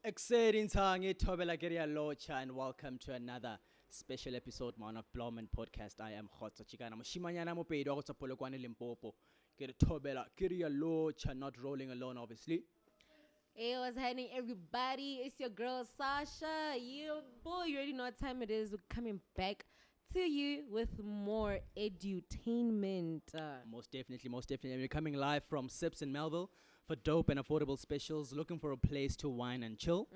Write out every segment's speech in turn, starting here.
Exciting tangi THOBELA LOTCHA, and welcome to another special episode man of Blomman podcast. I am Khotso Chikana Moshimanyana Mopedo go Polokwane Limpopo. Get THOBELA LOTCHA, not rolling alone obviously. Hey, what's happening, everybody? It's your girl Sasha. You boy, you already know what time it is. We're coming back to you with more edutainment. Most definitely. We're coming live from Sips in Melville for dope and affordable specials. Looking for a place to wine and chill,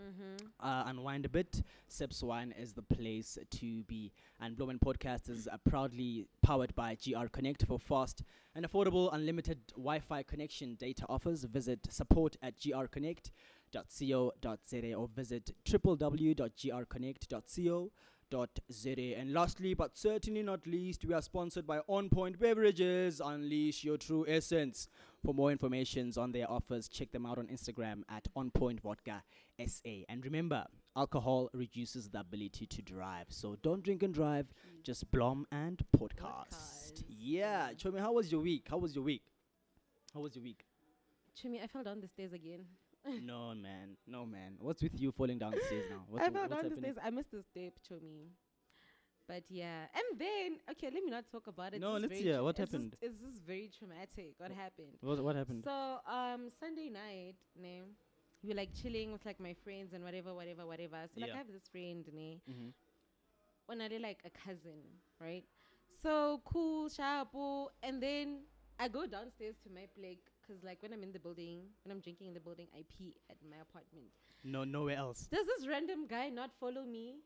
unwind a bit. Sips Wine is the place to be. And Blomman Podcast is proudly powered by GR Connect for fast and affordable unlimited Wi-Fi connection data offers. Visit support@grconnect.co.za or visit www.grconnect.co.za. And lastly, but certainly not least, we are sponsored by On Point Beverages. Unleash your true essence. For more information on their offers, check them out on Instagram at OnPointVodkaSA. And remember, alcohol reduces the ability to drive. So don't drink and drive, just Blom and podcast. Yeah. Chomi, how was your week? Chumi, I fell down the stairs again. No, man. What's with you falling down the stairs now? I fell down the stairs. I missed the step, Chomi. But yeah, and then, okay, let me not talk about it. No, let's hear. What happened? It's just very traumatic. What happened? What happened? So, Sunday night, we were like chilling with like my friends and whatever. So like I have this friend, when I did like a cousin, right? So cool, sharp, and then I go downstairs to my place. Because like when I'm in the building, when I'm drinking in the building, I pee at my apartment. No, nowhere else. Does this random guy not follow me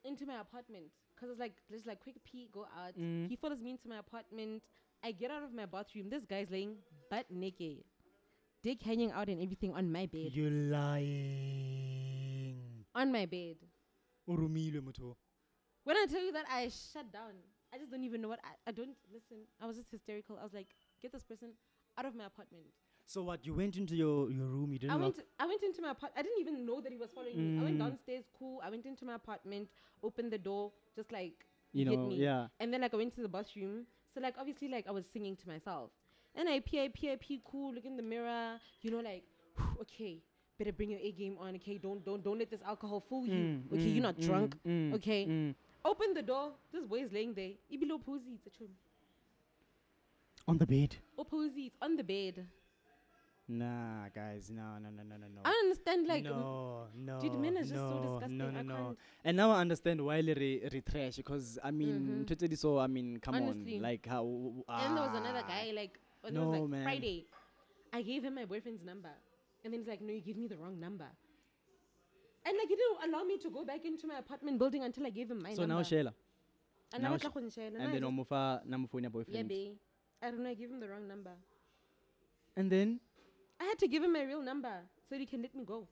into my apartment? Because it's like, just like quick pee, go out. He follows me into my apartment. I get out of my bathroom. This guy's laying butt naked. Dick hanging out and everything on my bed. You're lying. On my bed. Urumile muto. When I tell you that, I shut down. I just don't even know what. I don't listen. I was just hysterical. I was like, get this person out of my apartment. So what? You went into your room. You didn't. I went into my apartment. I didn't even know that he was following me. I went downstairs. Cool. I went into my apartment. Opened the door. Just like hit me. Yeah. And then like I went to the bathroom. So like obviously like I was singing to myself. And I pee. Cool. Look in the mirror. Like, okay, better bring your A game on. Okay, don't let this alcohol fool you. Okay, you're not drunk. Okay. Open the door. This boy is laying there. He below posy. On the bed. Opposite on the bed. Nah, guys, no. I understand, like, no. Dude, men are just so disgusting. No. And now I understand why they trash, because I mean, come honestly. on, like how. And there was another guy, like, when it was like man. Friday, I gave him my boyfriend's number, and then he's like, "No, you gave me the wrong number." And like, he didn't allow me to go back into my apartment building until I gave him my number. So now Sheila. And then your boyfriend. Yeah, I don't know, I gave him the wrong number. And then? I had to give him my real number so he can let me go.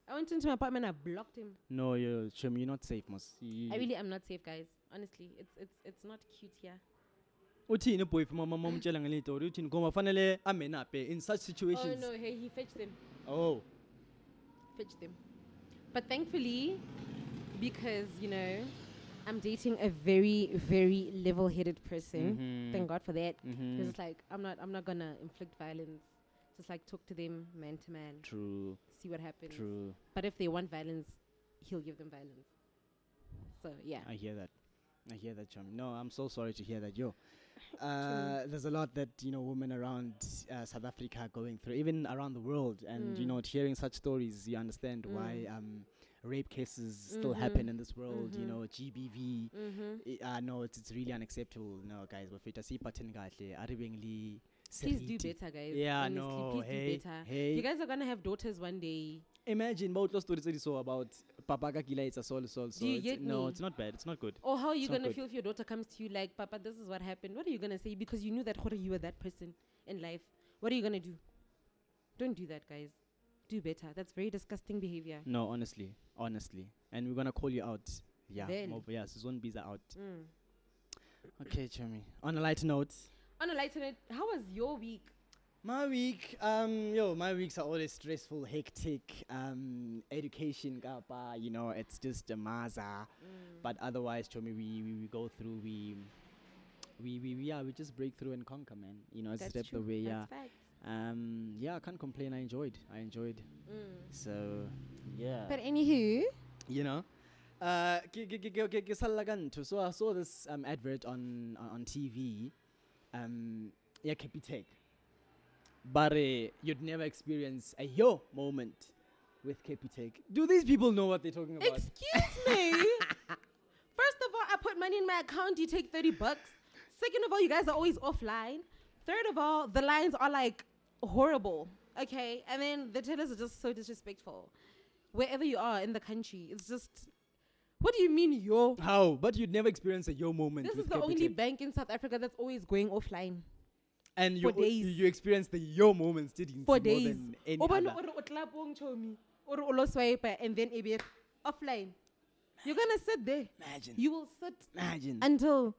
I went into my apartment, I blocked him. No, you're not safe, Mos. I really am not safe, guys. Honestly, it's not cute here. In such situations. Oh no, hey, he fetched them. Oh. Fetched them. But thankfully, because, I'm dating a very, very level-headed person. Thank God for that. Because it's like, I'm not gonna inflict violence. Just like talk to them man to man. True. See what happens. True. But if they want violence, he'll give them violence. So yeah. I hear that, Chum. No, I'm so sorry to hear that. There's a lot that women around South Africa are going through, even around the world, and hearing such stories, you understand why rape cases still happen in this world. GBV. No, it's really unacceptable. No, guys, but Please do Seriti. better, guys. Yeah, Honestly, no, please hey, do better. hey. You guys are gonna have daughters one day. Imagine about those stories that you saw about Papa Kakila, it's a soul. Do you get No, me? it's not bad. It's not good. Or how are you It's not gonna good. feel if your daughter comes to you like, Papa, this is what happened? What are you gonna say? Because you knew that you were that person in life. What are you gonna do? Don't do that, guys. Do better. That's very disgusting behavior. No, honestly. And we're going to call you out. Yeah. Then. Season B's are out. Mm. Okay, Chumi. On a lighter note. On a lighter note, how was your week? My weeks are always stressful, hectic, education, kapa, it's just a maza. But otherwise, Chumi, we go through, we just break through and conquer, man. It's That's step true. the way, yeah. That's fact. I can't complain. I enjoyed. So, yeah. But anywho, So I saw this advert on TV. Capitec. But you'd never experience a yo moment with Capitec. Do these people know what they're talking about? excuse me. First of all, I put money in my account. You take $30. Second of all, you guys are always offline. Third of all, the lines are like horrible. Okay, and then the tellers are just so disrespectful. Wherever you are in the country, it's just. What do you mean yo? How? But you'd never experience a yo moment. This with is the Capitec. only bank in South Africa that's always going offline. And for days. you experienced the yo moments, didn't you? For More days. than any Obano other. ore o tla pong chomi, ore o lo swipe and then e be offline. You're gonna sit there. Imagine. You will sit Imagine. until.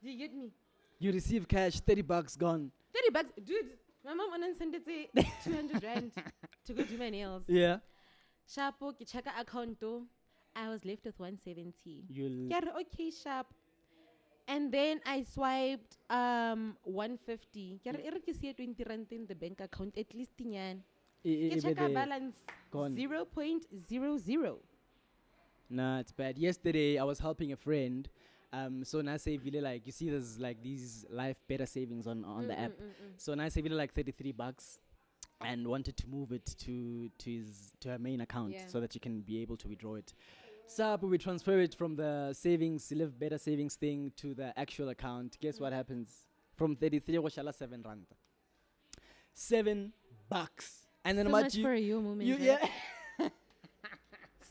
Do you get me? You receive cash, $30 gone. $30, dude. My mom sent it 200 rand to go do my nails. Yeah. Sharpo, ki check account though. I was left with 170. You'll. Yeah, okay, sharp. And then I swiped 150. Yeah, I see 20 rand in the bank account at least in check balance gone. 0.00. Nah, it's bad. Yesterday, I was helping a friend. So now say like you see there's like these life better savings on the app. So now say like $33 and wanted to move it to her main account so that you can be able to withdraw it. So we transfer it from the savings, live better savings thing to the actual account. Guess what happens? From 33 washala 7 rand. $7. And then So much for a yo moment. yeah.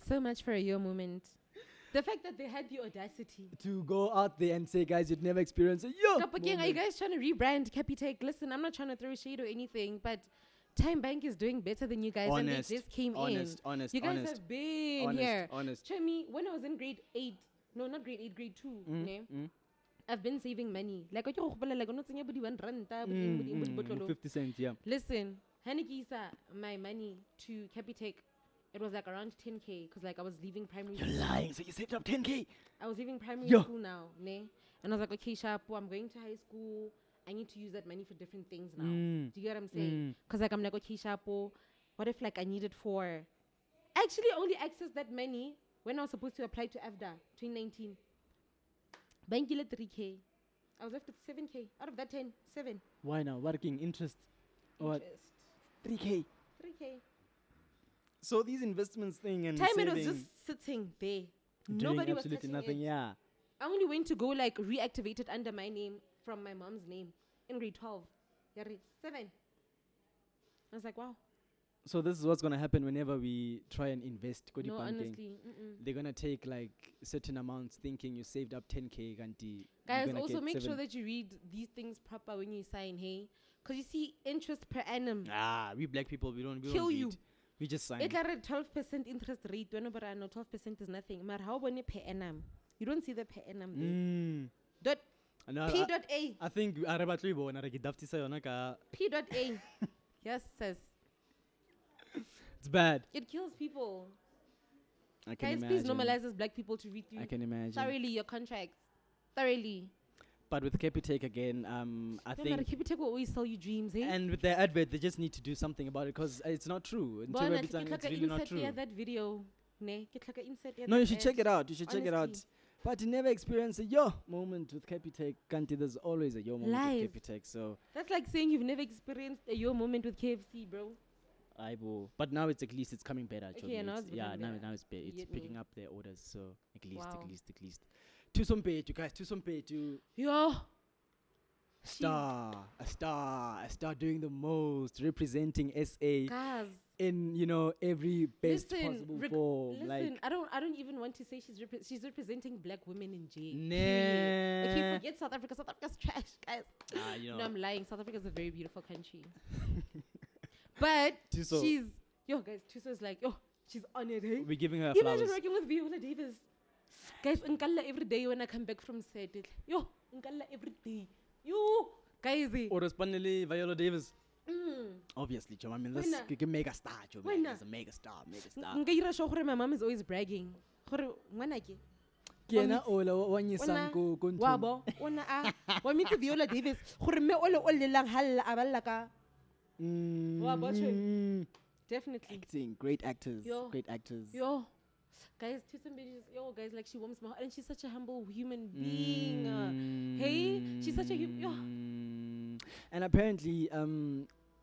So much for a yo moment. The fact that they had the audacity to go out there and say, guys, you'd never experience a yo Again, are you guys trying to rebrand Capitec? Listen, I'm not trying to throw shade or anything, but Time Bank is doing better than you guys, and they just came in. You guys have been here. Show me, when I was in grade 8, no, not grade 8, grade 2, I've been saving money. Like, like 50 cents, yeah. Listen, Hanekisa, my money to Capitec, it was like around 10K, because like I was leaving primary school. You're lying, so you saved up 10K? I was leaving primary school now, ne? And I was like, okay, Sharp, I'm going to high school. I need to use that money for different things now. Do you get what I'm saying? Because like I'm like, okay, Sharp, what if like I need it for... Actually, only access that money when I was supposed to apply to AFDA 2019. Bank 3K. I was left with 7K. Out of that 10, 7. Why now? Working interest? What? 3K. 3K. So these investments thing and Time saving, it was just sitting there. doing Nobody was absolutely touching nothing. it. Yeah. I only went to go like reactivate it under my name from my mom's name in grade 12. 7. I was like, wow. So this is what's gonna happen whenever we try and invest. No, honestly. They're gonna take like certain amounts, thinking you saved up 10K. Guys, also make sure that you read these things proper when you sign. Hey, because you see interest per annum. We black people, we don't kill read. you. We just sign. It's like a 12% interest rate. Whenever I know 12% is nothing. But how about per annum? You don't see the per annum there. P.A. I think P.A. Yes, says. It's bad. It kills people. I can Guys, imagine. please normalize as black people to read through I can imagine. thoroughly your contracts. Thoroughly. But with Capitec again, I think... Capitec will always sell you dreams, hey? And with their advert, they just need to do something about it because it's not true. Until Bona, it's really not true. that video. Ne? No, you should check it out. You should check it out. But you never experience a yo moment with Capitec. Kanti, there's always a yo moment with Capitec. So that's like saying you've never experienced a yo moment with KFC, bro. But now it's at least it's coming better. Actually, okay, now it's better. It's picking up their orders. So at least. To some pay, you guys. To some pay, to yo. a star doing the most, representing SA Guys, in every best listen, possible form. listen. Like, I don't even want to say she's representing black women in jail. nah. Okay, forget South Africa. South Africa's trash, guys. No, I'm lying. South Africa's a very beautiful country. But Thuso. she's guys. Thuso is like she's on it. Hey? We're giving her Imagine flowers. working with Viola Davis. Guys, nkalla every day when I come back from set. Nkalla every day. Guys. Or Spanelli, Viola Davis. Mm. Obviously, Chum. I mean, this mega star. Chum. He's a mega star. Nka ira show gore my mom is always bragging. Gore ngwana ke. Kena ola wa nyisang ko nthong. Wabo ona wa mitse Viola Davis gore me ole o lelang halla aballa ka. Wabo tjhe. Definitely. Acting, great actors. Great actors. Guys, guys, like she warms my heart, and she's such a humble human being. Hey, she's such a And apparently,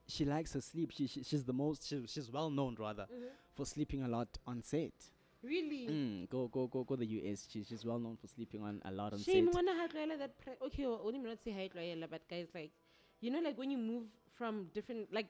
she likes her sleep. She's the most. She's well known rather for sleeping a lot on set. Really? Go the US. She's well known for sleeping on a lot on set. Shame wanna have that. Okay, only not say hi to but guys, like like when you move from different like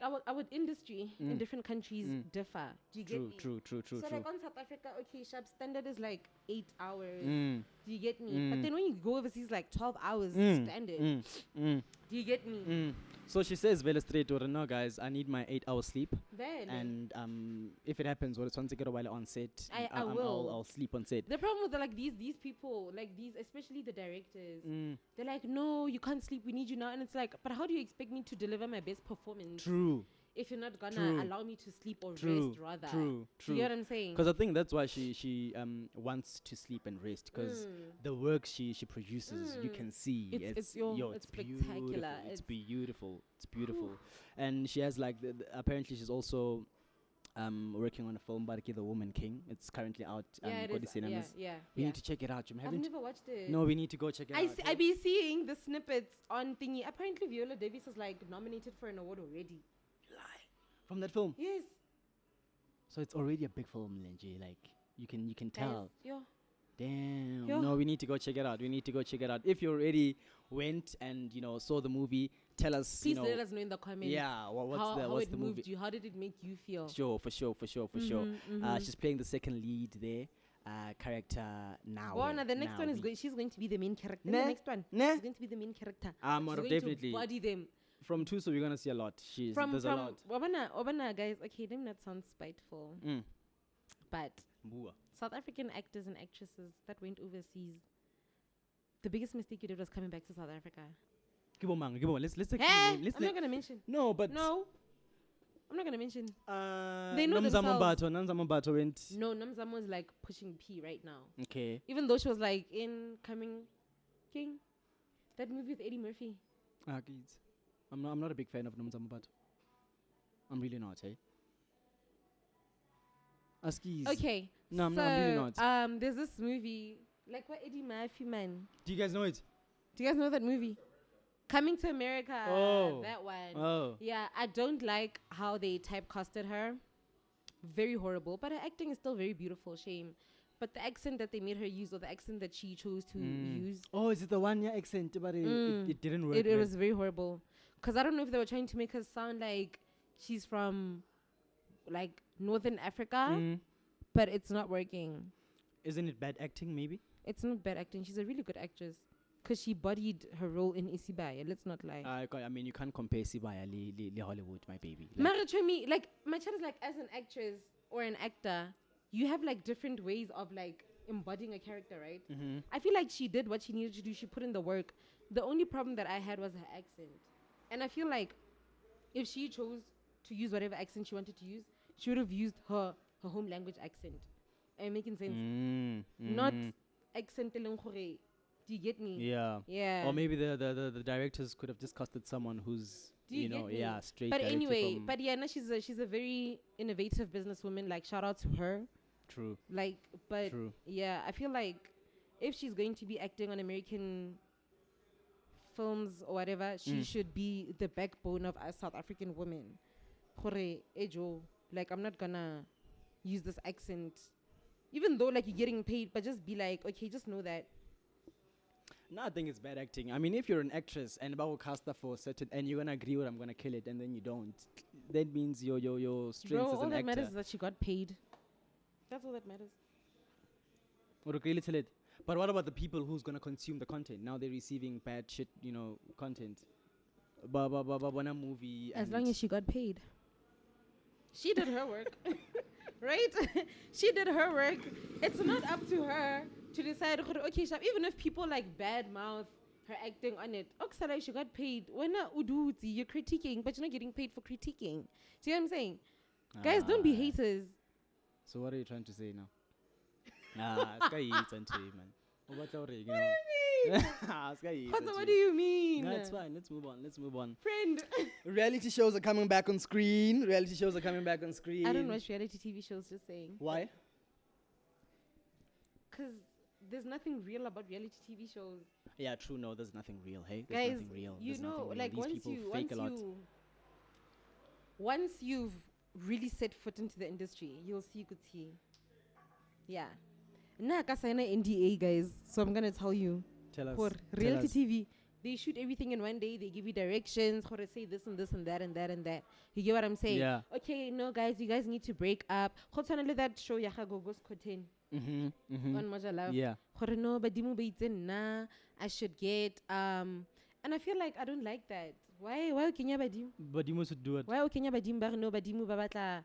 our industry in different countries differ. Do you get me? True. So like on South Africa, okay, sharp standard is like 8 hours. Do you get me? But then when you go overseas, like 12 hours standard. Do you get me? So she says, "Vele straight or no, guys. I need my 8-hour sleep. Then And if it happens, well, it's once I get a while on set, I will. I'll sleep on set. The problem with like these people, like these, especially the directors, they're like, no, you can't sleep. We need you now. And it's like, but how do you expect me to deliver my best performance? True. If you're not gonna allow me to sleep or rest, rather. True. Do you know what I'm saying? Because I think that's why she wants to sleep and rest. Because the work she produces, you can see it's spectacular. It's beautiful. It's beautiful. And she has like apparently she's also working on a film by The Woman King. It's currently out. It is. Cinemas. Yeah. We need to check it out. I've never watched it. No, we need to go check it out. I be seeing the snippets on thingy. Apparently Viola Davis is like nominated for an award already. From that film? Yes. So it's already a big film, Lenji. Like you can tell. Yes. Damn. No, we need to go check it out. If you already went and saw the movie, tell us. Please let us know in the comments. Yeah. What's how it the moved movie? you? How did it make you feel? Sure. For sure. She's playing the second lead there. Character now. The next one is she's going to be the main character. Nah. The next one. She's going to be the main character. She's going definitely. to body them. From Thuso, we're gonna see a lot. There's a lot. Obana, guys. Okay, let me not sound spiteful, but South African actors and actresses that went overseas, the biggest mistake you did was coming back to South Africa. Let's I'm not gonna mention. No, but I'm not gonna mention. They know themselves. Namzamo went. No, Namzamo is like pushing P right now. Okay. Even though she was like in Coming King, that movie with Eddie Murphy. Kids. I'm not a big fan of Namzamo Bato. I'm really not, eh? Askies. Okay. No, I'm really not. There's this movie, like what Eddie Murphy, man. Do you guys know it? Do you guys know that movie? Coming to America. Oh. That one. Oh. Yeah, I don't like how they typecasted her. Very horrible. But her acting is still very beautiful. Shame. But the accent that they made her use, or the accent that she chose to use. Oh, is it the one accent? But it didn't work. It was very horrible. Because I don't know if they were trying to make her sound like she's from like Northern Africa, but it's not working. Isn't it bad acting, maybe? It's not bad acting. She's a really good actress. Because she bodied her role in Isibaya. Let's not lie. I mean, you can't compare Isibaya li Hollywood, my baby. Like, my child is like, as an actress or an actor, you have like different ways of like embodying a character, right? I feel like she did what she needed to do. She put in the work. The only problem that I had was her accent. And I feel like if she chose to use whatever accent she wanted to use, she would have used her home language accent. Am I making sense? Not accent telling gore. Do you get me? Yeah. Or maybe the directors could have just casted someone who's straight. But anyway, she's a very innovative businesswoman. Like, shout out to her. True. Like, but True. Yeah, I feel like if she's going to be acting on American films or whatever, she should be the backbone of us South African women. Gore, ejo, like, I'm not gonna use this accent, even though like you're getting paid, but just be like, okay, just know that. No, I think it's bad acting. I mean, if you're an actress and about caster for certain, and you're gonna agree with I'm gonna kill it, and then you don't, that means your strengths Bro, as all an that actor. matters is that she got paid. That's all that matters. Or really tell it. But what about the people who's gonna consume the content? Now they're receiving bad shit, content. One movie. As long as she got paid. She did her work. Right? She did her work. It's not up to her to decide, okay, even if people like bad mouth her acting on it, Oksala, she got paid. When you're critiquing, but you're not getting paid for critiquing. See what I'm saying? Guys, don't be haters. So what are you trying to say now? It's got hates on you, man. What do you mean? What do you mean? No, it's fine. Let's move on. Friend. Reality shows are coming back on screen. I don't watch reality TV shows, just saying. Why? Because there's nothing real about reality TV shows. Yeah, true. No, there's nothing real. Hey, there's guys, nothing real. You know, like These once you've really set foot into the industry, you'll see good tea. Yeah. Nah, I sign an NDA, guys. So I'm gonna tell you. Tell us. For reality TV, they shoot everything in one day. They give you directions. How to say this and this and that and that and that. You get what I'm saying? Yeah. Okay, no, guys, you guys need to break up. How to that show Yaha Gogo's Koten. On Moja Love. Yeah. No, but dimu na I should get and I feel like I don't like that. Why Kenya badim? Badimu should do it. Why Kenya badim bar no badimu babata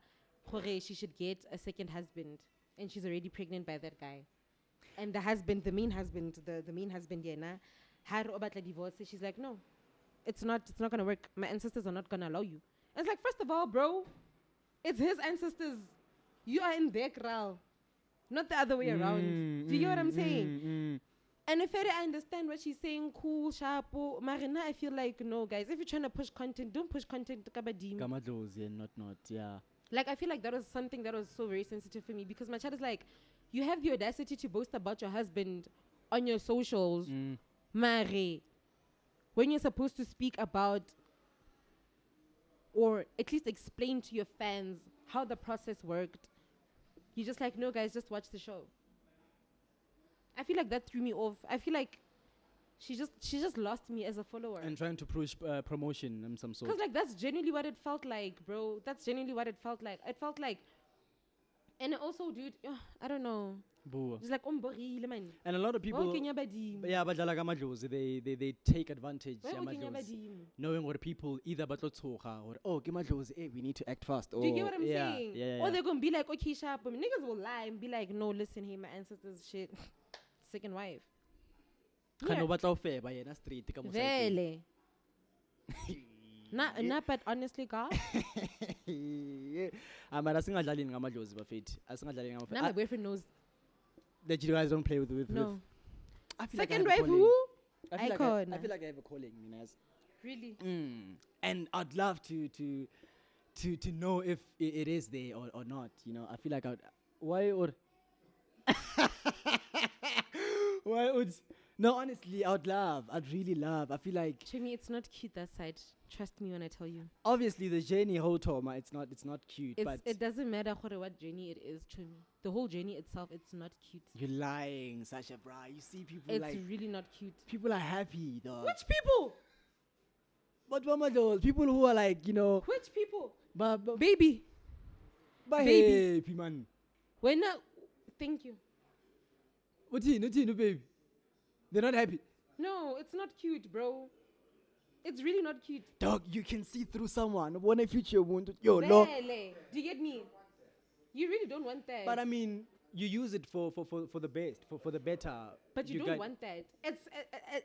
she should get a second husband and she's already pregnant by that guy. And the main husband, Yena, had obatla divorce. She's like, no, it's not gonna work. My ancestors are not gonna allow you. And it's like, first of all, bro, it's his ancestors. You are in their kraal. Not the other way around. Do you get what I'm saying? And if I understand what she's saying, cool, sharp, Marina, I feel like, no, guys, if you're trying to push content, don't push content to Kabadim. Not, yeah. Like, I feel like that was something that was so very sensitive for me because my child is like, you have the audacity to boast about your husband on your socials, Mare, when you're supposed to speak about or at least explain to your fans how the process worked. You're just like, no, guys, just watch the show. I feel like that threw me off. I feel like she just lost me as a follower. And trying to push promotion in some sort. Because like that's genuinely what it felt like, bro. That's genuinely what it felt like. It felt like, and also, dude, I don't know. Just like man. And a lot of people, yeah, but they take advantage. Knowing what people either or hey, we need to act fast. Do you get what I'm saying? Yeah. Or they're gonna be like, okay, sharp. Niggas will lie and be like, no, listen, hey, my ancestors shit. Second wife. Yeah. Nah, but honestly, God. Now my boyfriend knows that you guys don't play with. No. Second wife who? I feel like I have a calling, Minaz. Really? And I'd love to know if it is there or not. You know, I feel like why would no, honestly, I'd really love. I feel like Chemi, it's not cute that side. Trust me when I tell you. Obviously, the journey whole trauma, it's not cute. But it doesn't matter what journey it is, Chemi. The whole journey itself, it's not cute. You're lying, Sasha, bra. You see people it's really not cute. People are happy, dog. Which people? But mama dolls, people who are like, Which people? Baby. Baby, man. When now? Thank you. What's no, baby? They're not happy. No, it's not cute, bro. It's really not cute. Dog, you can see through someone. When a future wound, no. Do you get me? You really don't want that. But I mean, you use it for the best, for the better. But you don't want that. It's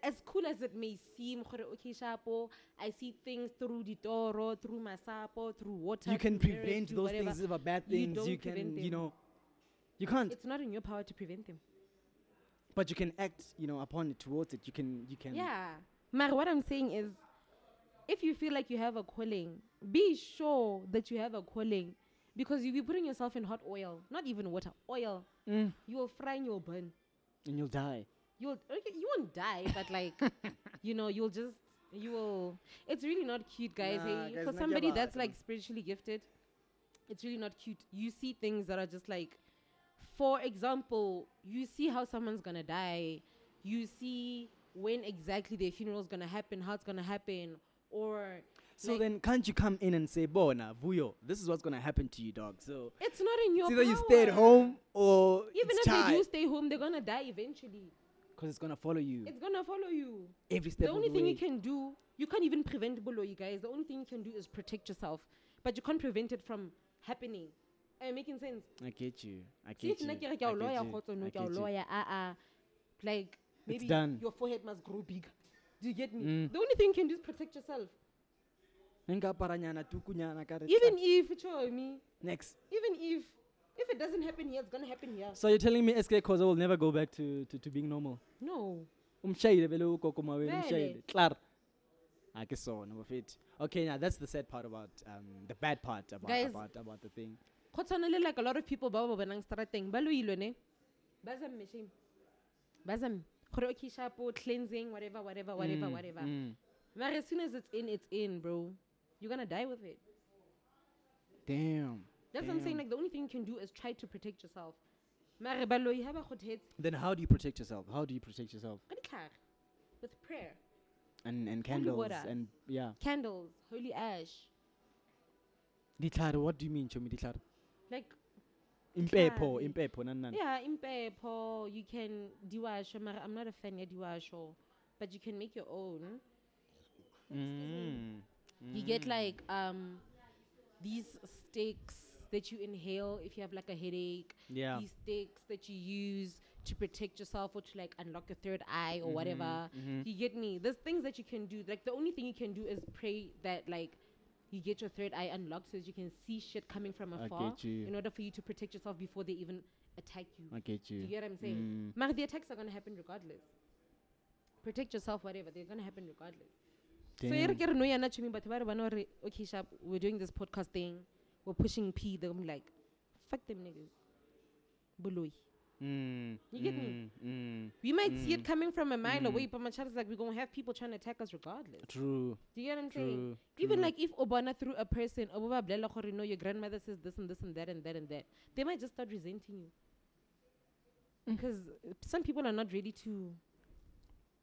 as cool as it may seem. Okay, Shapo, I see things through the door, through Masapo, through water. You can prevent those things if are bad things. You can, you can't. It's not in your power to prevent them. But you can act, upon it, towards it. You can. Yeah. Mar, what I'm saying is, if you feel like you have a calling, be sure that you have a calling. Because you'll be putting yourself in hot oil. Not even water, oil. You will fry and you'll burn. And you'll die. You won't die, but like, you will. It's really not cute, guys. Hey, for somebody that's like spiritually gifted, it's really not cute. You see things that are just like, for example, you see how someone's gonna die. You see when exactly their funeral is gonna happen, how it's gonna happen, or So like, then can't you come in and say, Bona, Vuyo, this is what's gonna happen to you, dog. So it's not in your it's power. either you stay at home or Even it's if time. they do stay home, they're gonna die eventually. Because it's gonna follow you It's gonna follow you. every step The of only the thing way. you can do, you can't even prevent bullying, you guys. The only thing you can do is protect yourself, but you can't prevent it from happening. Am I making sense? I get you. I See, get if you. like I you're a get lawyer, you. no, I you're a get you. lawyer, like maybe done. your forehead must grow bigger. Do you get me? Mm. The only thing you can do is protect yourself. Nka paranyana, tukunyana, kare Even tla. if, show me, Next. even if it doesn't happen here, it's gonna happen here. So you're telling me SK Khoza will never go back to being normal? No. Umshayile vele ugogo mawenu, Vele. umshayile. Klar. Akesona bafethi. Okay, now that's the sad part about the bad part Guys. about the thing. Khotswanele, like a lot of people ba ba bonang strateng ba lo ilwe ne. Bazam machine. Bazam. Gore okay shapo cleansing whatever. But as soon as it's in, bro. You're gonna die with it. Damn. That's what I'm saying. Like the only thing you can do is try to protect yourself. Mare baloyi ha ba khothetsa Then how do you protect yourself? How do you protect yourself? ka ditlhare, with prayer, And candles water. and yeah. candles, holy ash, Ditlhare, what do you mean, Chomi ditlhare? like Impepho, Ditlhare. impepho, nan. yeah, impepho. You can diwasho. Mara I'm not a fan of diwasho, but you can make your own. Mm. You get like these sticks that you inhale if you have like a headache. Yeah. These sticks that you use to protect yourself or to like unlock your third eye or whatever. You get me? There's things that you can do. Like the only thing you can do is pray that like you get your third eye unlocked so that you can see shit coming from afar get you. in order for you to protect yourself before they even attack you. I get Do you. you get what I'm saying? Mara, the attacks are gonna happen regardless. Protect yourself, whatever. They're gonna happen regardless. So Damn. you get no yana chumi, but okay, sharp. We're doing this podcast thing. We're pushing P. They're like, fuck them niggas. Buloi. You get me? We might see it coming from a mile away, but my child is like, we're gonna have people trying to attack us regardless. True. Do you get what I'm saying? True. Even like if Obana threw a person, no, your grandmother says this and this and that and that and that, they might just start resenting you. Because some people are not ready to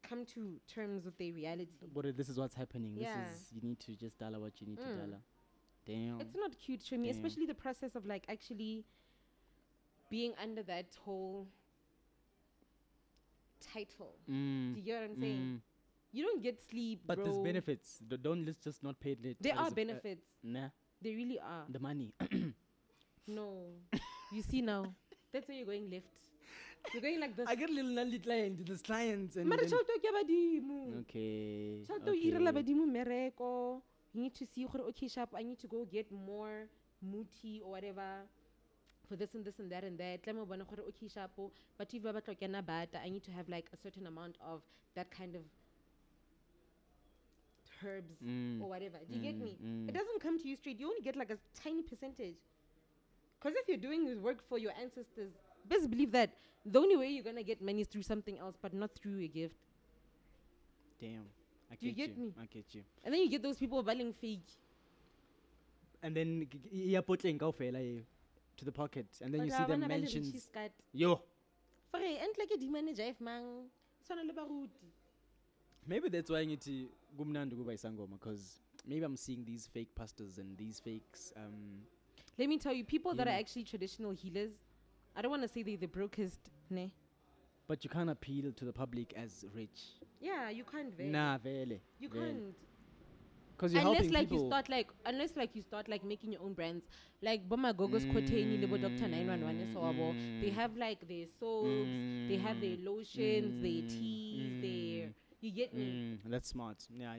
come to terms with their reality. But this is what's happening. Yeah. This is, you need to just dollar what you need to dollar. Damn. It's not cute to me, Damn. especially the process of like actually being under that whole title. Do you get what I'm saying? You don't get sleep, But bro. there's benefits. Don't let's just not pay it. There as are a- benefits. Nah. They really are. The money. No. You see now. That's where you're going left. You're going like this. I get a little naldi client, this clients and Mara then- tjhelete ke ya badimo. Okay. Tjhelete o irela badimo mmereko. You need to see gore, okay, sharp, I need to go get more muti or whatever for this and this and that and that. Tlamo bona gore, okay, sharp, but if ba batla kena bata, I need to have like a certain amount of that kind of herbs or whatever. Do you get me? It doesn't come to you straight. You only get like a tiny percentage. Because if you're doing this work for your ancestors, best believe that the only way you're going to get money is through something else, but not through a gift. Damn. I Do you get me? I get you. And then you get those people buying fake. And then you put in to the pocket, and then you see them mentions. Yo. For and like a manager if man Maybe that's why I need to gumnandu go by sangoma, because maybe I'm seeing these fake pastors and these fakes. Let me tell you, people that are actually traditional healers, I don't want to say they're the brokest, ne? But you can't appeal to the public as rich. Yeah, you can't. Vele. Nah, vele. You can't. Because you're Unless helping like people. you start like making your own brands, like Boma Gogo's Koteni, Lebo Doctor 911 so they have like their soaps, they have their lotions, their teas, their. You get me? That's smart. Yeah.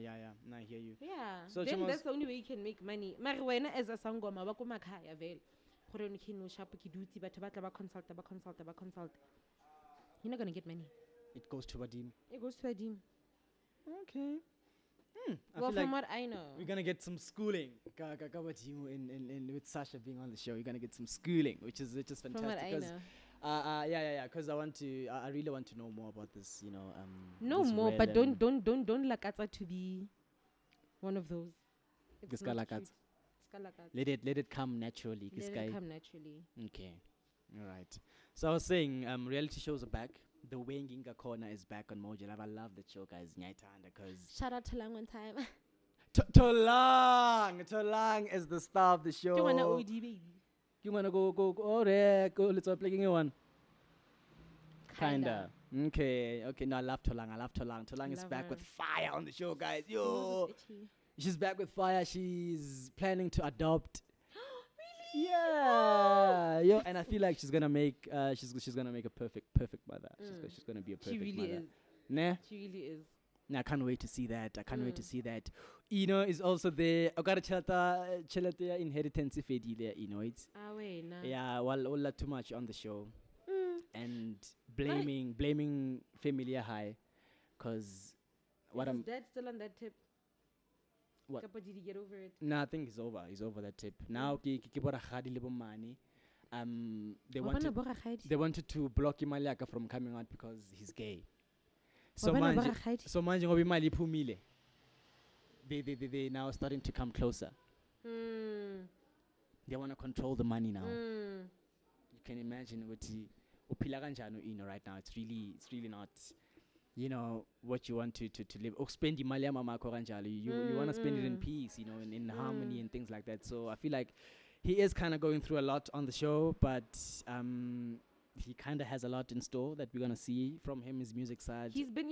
Nah, I hear you. Yeah. So Then Chamos- that's the only way you can make money. Mara wena as a sangoma ba ko makhaya vele. Gore no kino shapo ke dutsi batho ba tla ba consult. You're not going to get money. It goes to Vadim. It goes to a team. Okay. I Well, feel from like what I know. we're gonna get some schooling. In with Sasha being on the show, you're gonna get some schooling, which is fantastic. From what I 'cause, know. yeah. Because I really want to know more about this. No this more, but realm. don't lakatsa to be one of those. It's Ska not lakatsa. cute. Ska lakatsa. Let it come naturally. Let it come naturally. Okay. All right. So I was saying, reality shows are back. The Wenginga Corner is back on Mojo Live. I love the show, guys. Nyaitanda, because Shout out to Lang one time. Tolang is the star of the show. You wanna OD baby? You wanna go? Oh, there. Go. Let's play one. Kinda. Okay. No, I love Tolang. Tolang is back with fire on the show, guys. Yo, she's back with fire. She's planning to adopt. Really? Yeah. Yo, and I feel like she's gonna make a perfect mother. She's gonna be a perfect mother. She really is. Nah. She really is. Nah, I can't wait to see that. Eno is also there. I got a chelata inheritance if it's Wait, nah. yeah, well, too much on the show. And blaming Familia High, cause Is his dad still on that tip? What? Kappa, did he get over it? Nah, I think he's over. He's over that tip. Now, they wanted to block Imaliaka from coming out because he's gay. So manje ngoba imali iphumile. They now starting to come closer. They want to control the money now. You can imagine what uphila kanjani right now. It's really not, what you want to live. Spend imali yamama yakho kanjalo. You want to spend it in peace, in harmony and things like that. So I feel like he is kind of going through a lot on the show, but he kind of has a lot in store that we're gonna see from him, his music side. He's been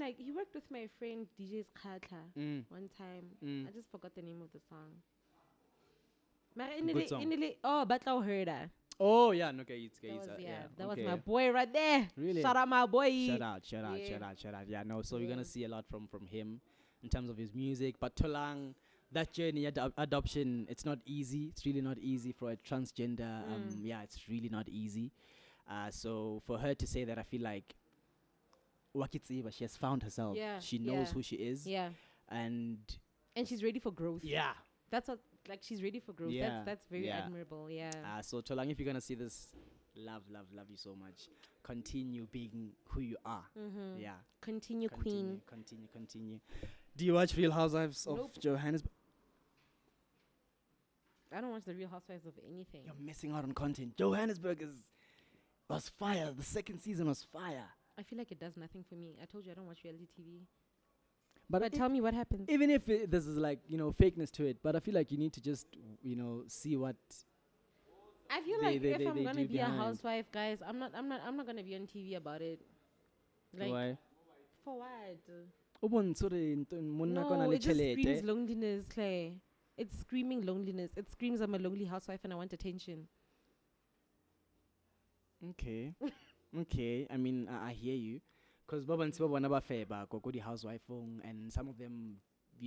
like, he worked with my friend DJ Skhatla one time. I just forgot the name of the song. Good song. Batla Herda. Oh yeah, okay, that was my boy right there. Really? Shout out my boy. Shout out. Yeah, no, so we're gonna see a lot from him in terms of his music. But Tolang, that journey adoption, it's not easy. It's really not easy for a transgender. Yeah, it's really not easy. So for her to say that, I feel like Wakitsiba, she has found herself. Yeah, she knows who she is. Yeah. And she's ready for growth. Yeah. That's what, she's ready for growth. Yeah. That's very admirable. Yeah. So Tolang, if you're gonna see this, love you so much. Continue being who you are. Yeah. Continue, queen. Continue. Do you watch Real Housewives of Johannesburg? I don't watch the Real Housewives of anything. You're missing out on content. Johannesburg was fire. The second season was fire. I feel like it does nothing for me. I told you I don't watch reality TV. But tell me what happens. Even if this is like, fakeness to it, but I feel like you need to just, see what. I feel like if I'm gonna be a housewife, guys, I'm not gonna be on TV about it. Like, why? For what? No, it just screams loneliness, Claire. It's screaming loneliness. It screams I'm a lonely housewife and I want attention. Okay. I mean, I hear you. Because Baba and Siba never fair back or go the housewife and some of them,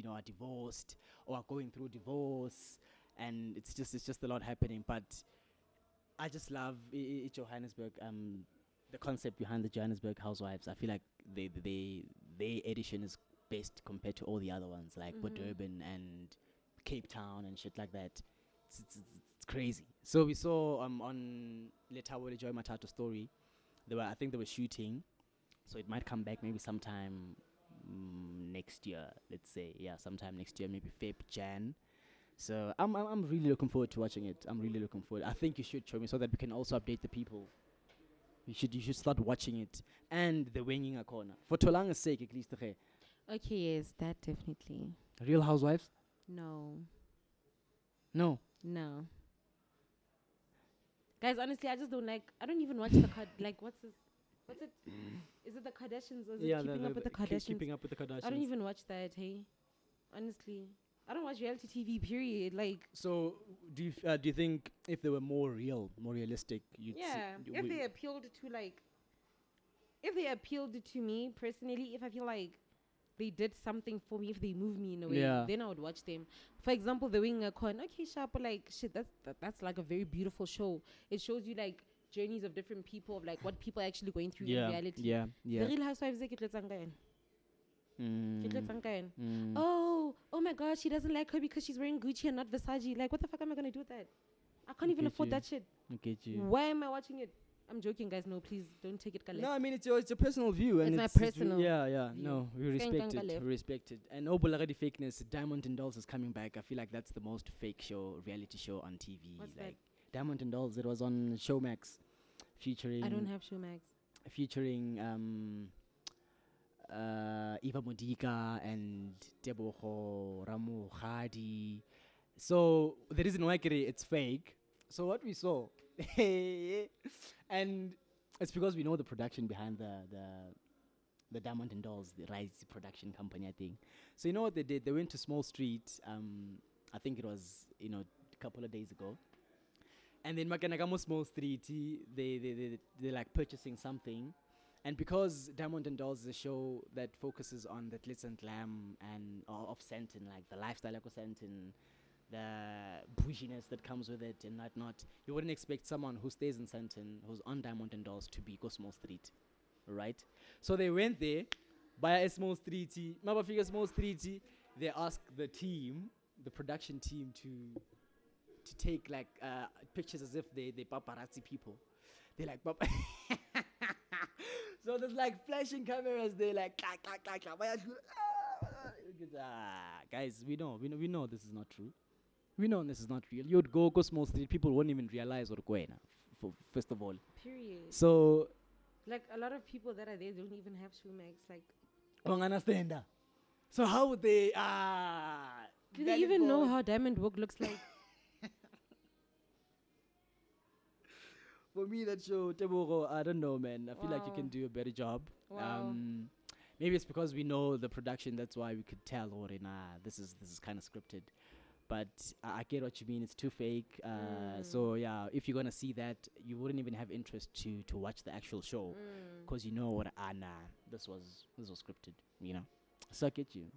are divorced or are going through divorce, and it's just a lot happening. But I just love Johannesburg. The concept behind the Johannesburg housewives. I feel like their edition is best compared to all the other ones, like Durban and Cape Town and shit like that. It's crazy. So we saw on Letawo Joy Matato story, I think they were shooting, so it might come back maybe sometime next year. Let's say sometime next year, maybe Feb Jan. So I'm really looking forward to watching it. I'm really looking forward. I think you should show me so that we can also update the people. You should start watching it, and the Winging a Corner for Tolanga's sake at least. Okay, yes, that definitely. Real Housewives? No. Guys, honestly, I just don't like. I don't even watch the what's it? Is it the Kardashians? Or is it Keeping Up with the Kardashians? Keeping Up with the Kardashians. I don't even watch that. Hey, honestly, I don't watch reality TV. Period. So, do you think if they were more realistic, you'd if they appealed to if they appealed to me personally, if I feel like they did something for me, if they move me in a way, then I would watch them. For example, The Wing Coin. Okay, sharp, that's like a very beautiful show. It shows you journeys of different people, of what people are actually going through in reality. Yeah. The Real Housewives oh my gosh, she doesn't like her because she's wearing Gucci and not Versace. What the fuck am I gonna do with that? I can't even afford that shit. Why am I watching it? I'm joking, guys. No, please don't take it. No, I mean it's your personal view, and it's my personal. View. No, we respect it. We respect it. And Obolagadi fakeness, Diamond and Dolls is coming back. I feel like that's the most fake reality show on TV. What's that? Diamond and Dolls. It was on Showmax, featuring. I don't have Showmax. featuring Eva Modika and Teboho Ramu Khadi. So the reason why it's fake. So what we saw, and it's because we know the production behind the Diamond and Dolls, the Rise production company, I think. So you know what they did? They went to Small Street. I think it was a couple of days ago. And then Makanagamo Small Street, they're like purchasing something. And because Diamond and Dolls is a show that focuses on the glitz and glam and of Sandton, like the lifestyle of Sandton, the bouginess that comes with it and whatnot, you wouldn't expect someone who stays in Sandton, who's on Diamond and Dolls, to be go Small Street, right? So they went there, by a Small Street, Mabafika Small Street, they asked the team, the production team, to take like pictures as if they paparazzi people. They're like, so there's like flashing cameras. They're like, guys, we know this is not true. We know this is not real. You'd go Small Street, people won't even realize what going on. First of all. Period. So, like a lot of people that are there don't even have shoemax. Like, don't understand that. So how would they? Do they even know how diamond work looks like? For me, that show, Tebogo, I don't know, man. I feel like you can do a better job. Wow. Maybe it's because we know the production. That's why we could tell, this is kind of scripted. But I get what you mean. It's too fake. So yeah, if you're gonna see that, you wouldn't even have interest to watch the actual show, because you know what? This was scripted. So I get you.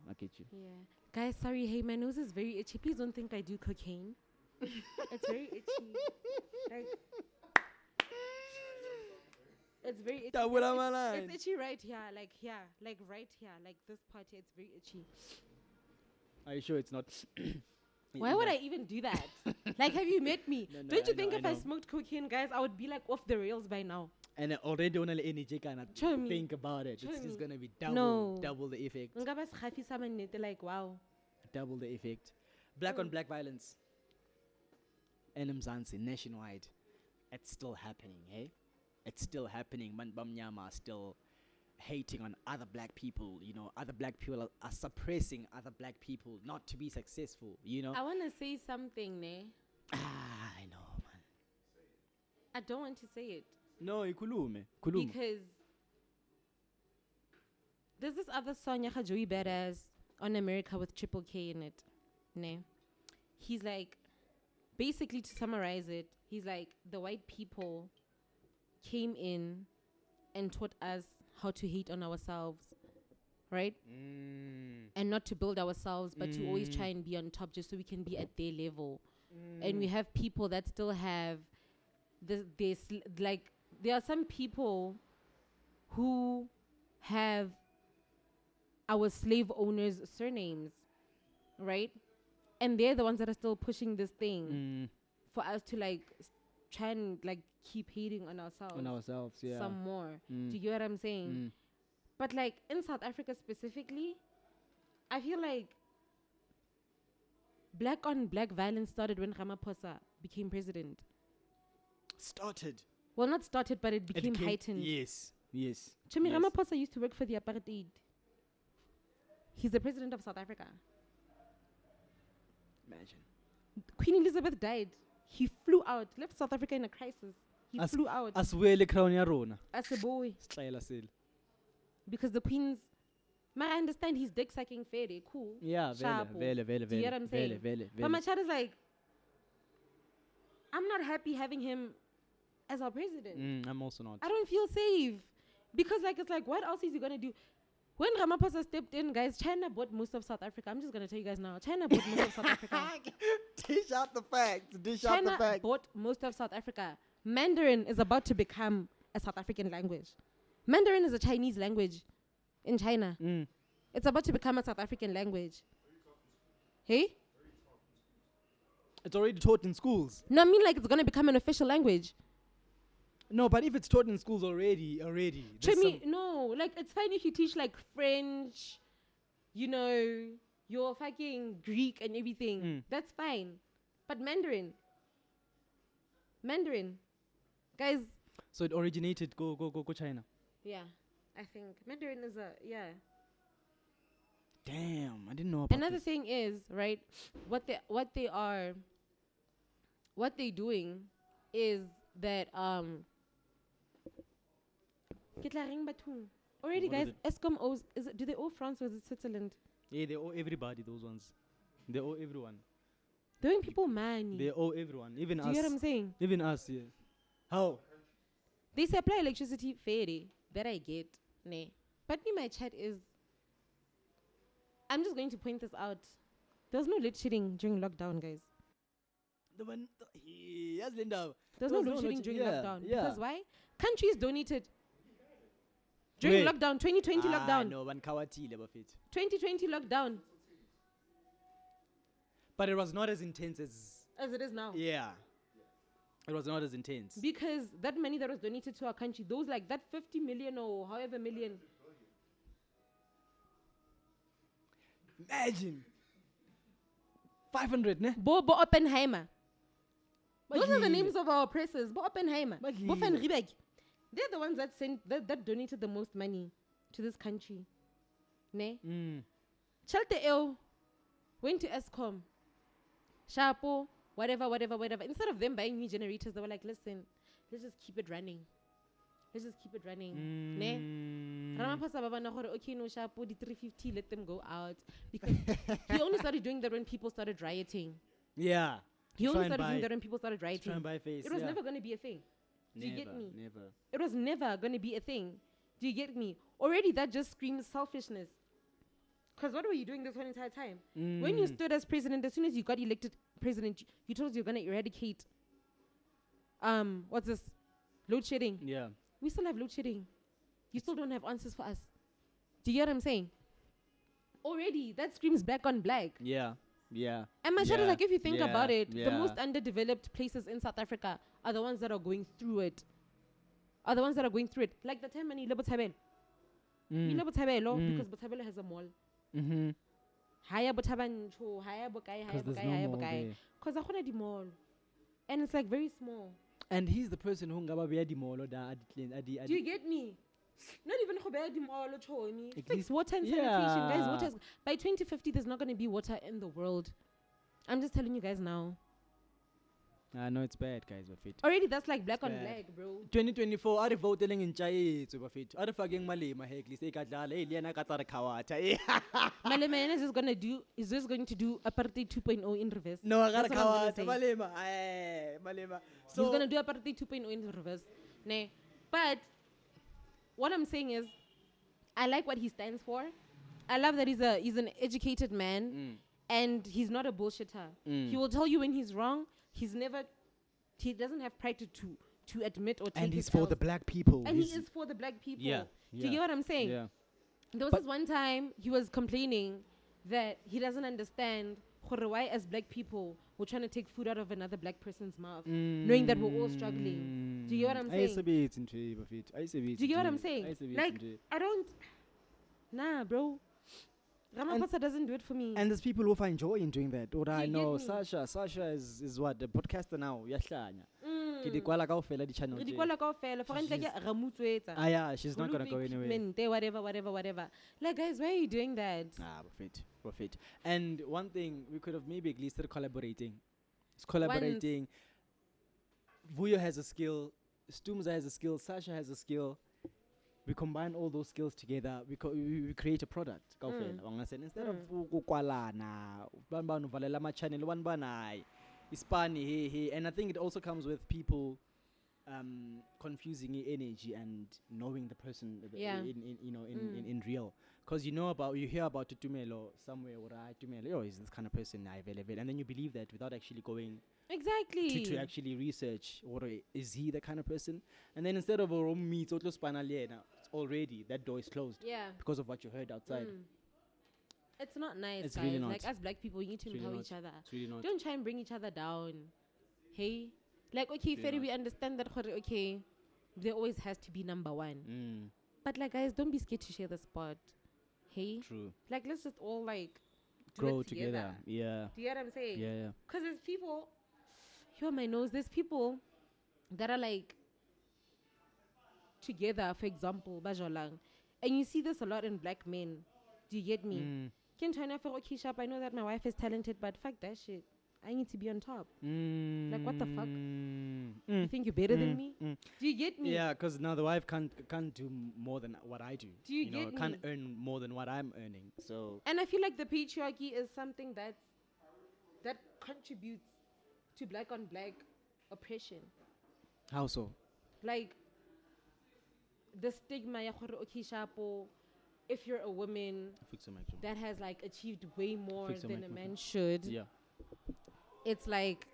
Yeah, guys. Sorry. Hey, my nose is very itchy. Please don't think I do cocaine. It's very itchy. Like, it's very itchy. It's itchy right here, like right here, like this part here. It's very itchy. Are you sure it's not? Why would I even do that? Like, have you met me? No, Don't you think if I smoked cocaine, guys, I would be like off the rails by now? And already only energy cannot think about it. It's just gonna be double the effect. Like, wow. Double the effect. Black on black violence. And Mzansi nationwide. It's still happening, hey? It's still happening. Man Bamnyama are still hating on other black people. Other black people are suppressing other black people not to be successful. I want to say something, ne? I know, man. I don't want to say it. No, ikulume. Because there's this other song, Yaha Joey Badass, on America with Triple K in it. Ne? He's like, basically to summarize it, he's like, the white people came in and taught us how to hate on ourselves, right? And not to build ourselves, but to always try and be on top just so we can be at their level. And we have people that still have this, like, there are some people who have our slave owners' surnames, right? And they're the ones that are still pushing this thing for us to, like, try and, like, keep hating on ourselves. Yeah. Some more. Do you get what I'm saying? But, like, in South Africa specifically, I feel like black on black violence started when Ramaphosa became president. Started? Well, not started, but it became heightened. Yes. Chumi Ramaphosa used to work for the apartheid. He's the president of South Africa. Imagine. Queen Elizabeth died. He flew out, left South Africa in a crisis. He flew out. As well, crown ya rona. As a boy. Because the Queen's... I understand he's dick sucking fairly. Cool. Yeah, vele. Do you get what I'm saying? But my child is like, I'm not happy having him as our president. I'm also not. I don't feel safe. Because, like, it's like, what else is he going to do? When Ramaphosa stepped in, guys, China bought most of South Africa. I'm just going to tell you guys now. China bought most of South Africa. Dish out the facts. China bought most of South Africa. Mandarin is about to become a South African language. Mandarin is a Chinese language in China. It's about to become a South African language. Hey? It's already taught in schools. No, I mean, like, it's going to become an official language. No, but if it's taught in schools already. No, like, it's fine if you teach, like, French, your fucking Greek and everything. That's fine. But Mandarin. Guys. So it originated, go China. Yeah, I think Mandarin is a Damn, I didn't know about Another this. thing is, right, what they doing is that ke tla reng bathong. Already, What are guys, Eskom owes. Do they owe France or is it Switzerland? Yeah, they owe everybody those ones. They owe everyone. They're owing people money. They owe everyone, even Do us. you get what I'm saying? Even us, yeah. How? They supply electricity fairly. That I get. Nah. But me, my chat is. I'm just going to point this out. There was no load shedding during lockdown, guys. The one, yes, Linda. There was no load shedding during lockdown. Yeah. Because why? Countries donated. During Wait. lockdown, 2020 lockdown. No, one kawati level fit. 2020 lockdown. But it was not as intense as it is now. Yeah. It was not as intense. Because that money that was donated to our country, those like that 50 million or however million. Imagine. 500, ne? Bo Oppenheimer. Those are the names of our oppressors. Bo Oppenheimer. Bo van Riebeck. They're the ones that that donated the most money to this country. Ne? Chalte Eo went to Eskom. Shapo, whatever. Instead of them buying new generators, they were like, listen, let's just keep it running. Ne? Ramaphosa baba na gore, okay, no, Shapo, the 350, let them go out. Because he only started doing that when people started rioting. Yeah. He only started doing that when people started rioting. Try and buy face. It was never going to be a thing. Do you get me? Never. It was never going to be a thing. Do you get me? Already that just screams selfishness. Because what were you doing this whole entire time? When you stood as president, as soon as you got elected president, you told us you're going to eradicate, what's this? Load shedding. Yeah. We still have load shedding. You still don't have answers for us. Do you get what I'm saying? Already, that screams black on black. Yeah. And my chat is like, if you think about it, the yeah. most underdeveloped places in South Africa are the ones that are going through it. Like the time when you Botshabelo. Because Botshabelo has a mall. Haya Botshabancho, haya Bokai, haya Bokai. Because I want the mall. And it's like very small. And he's the person who ngaba beya di mall da Do you get me? Not even the mall At fix least- water and sanitation. Guys, by 2050 there's not going to be water in the world. I'm just telling you guys now. I know it's bad, guys, but Already that's like black on bad. black, bro. 2024 are voting in Chayetsu bafethu. Are fucking malema hekli se kadlala eliana katara khawata. Malema is just going to do apartheid 2.0 in reverse. No, I got That's what I'm gonna khawata say. malema. Malema. He's gonna do apartheid 2.0 in reverse. Nah. But what I'm saying is I like what he stands for. I love that he's an educated man and he's not a bullshitter. He will tell you when he's wrong. He doesn't have pride to admit or take And he's his for L's. the black people. And he is for the black people. Yeah. Do you get what I'm saying? Yeah. There was this one time he was complaining that he doesn't understand why as black people we're trying to take food out of another black person's mouth, knowing that we're all struggling. Do you get what I'm saying? Do you get what I'm saying? Like, I don't... Nah, bro. Ramaphosa doesn't do it for me. And there's people who find joy in doing that. Or I you know get me? Sasha is what, the podcaster now. Yahlanya. Ke di kwala kaofela di channel tse. Yeah, she's not gonna go anywhere. Whatever. Like, guys, why are you doing that? Perfect. And one thing we could have maybe at least started collaborating. It's collaborating. Vuyo has a skill. Stumza has a skill. Sasha has a skill. We combine all those skills together. We create a product. Instead of kukwalana, bantu valela ma channel one banai, Ispani hey. And I think it also comes with people confusing energy and knowing the person in real. Because you hear about Tumelo somewhere, or Tumelo is this kind of person, and then you believe that without actually going Exactly. to actually research, or is he the kind of person? And then instead of a meet already that door is closed. Yeah. Because of what you heard outside. It's not nice, It's guys. really not. Like, as black people, we need to It's really empower not. each other. It's really not. Don't try and bring each other down. Hey? Like, okay, Really Ferry, not. we understand that, okay, there always has to be number one. But, like, guys, don't be scared to share the spot. Hey? True. Like, let's just all, like, do Grow it together. Yeah. Do you get what I'm saying? Yeah. Because there's people, here on my nose, there's people that are like, together, for example, bajolang, and you see this a lot in black men. Do you get me? Can China for okay sharp? I know that my wife is talented, but fuck that shit. I need to be on top. Like what the fuck? You think you're better than me? Do you get me? Yeah, because now the wife can't do more than what I do. Do you know, get me? Can't earn more than what I'm earning. So. And I feel like the patriarchy is something that contributes to black on black oppression. How so? Like the stigma ya gore okay shapo, if you're a woman that has like achieved way more than a man should. Yeah. It's like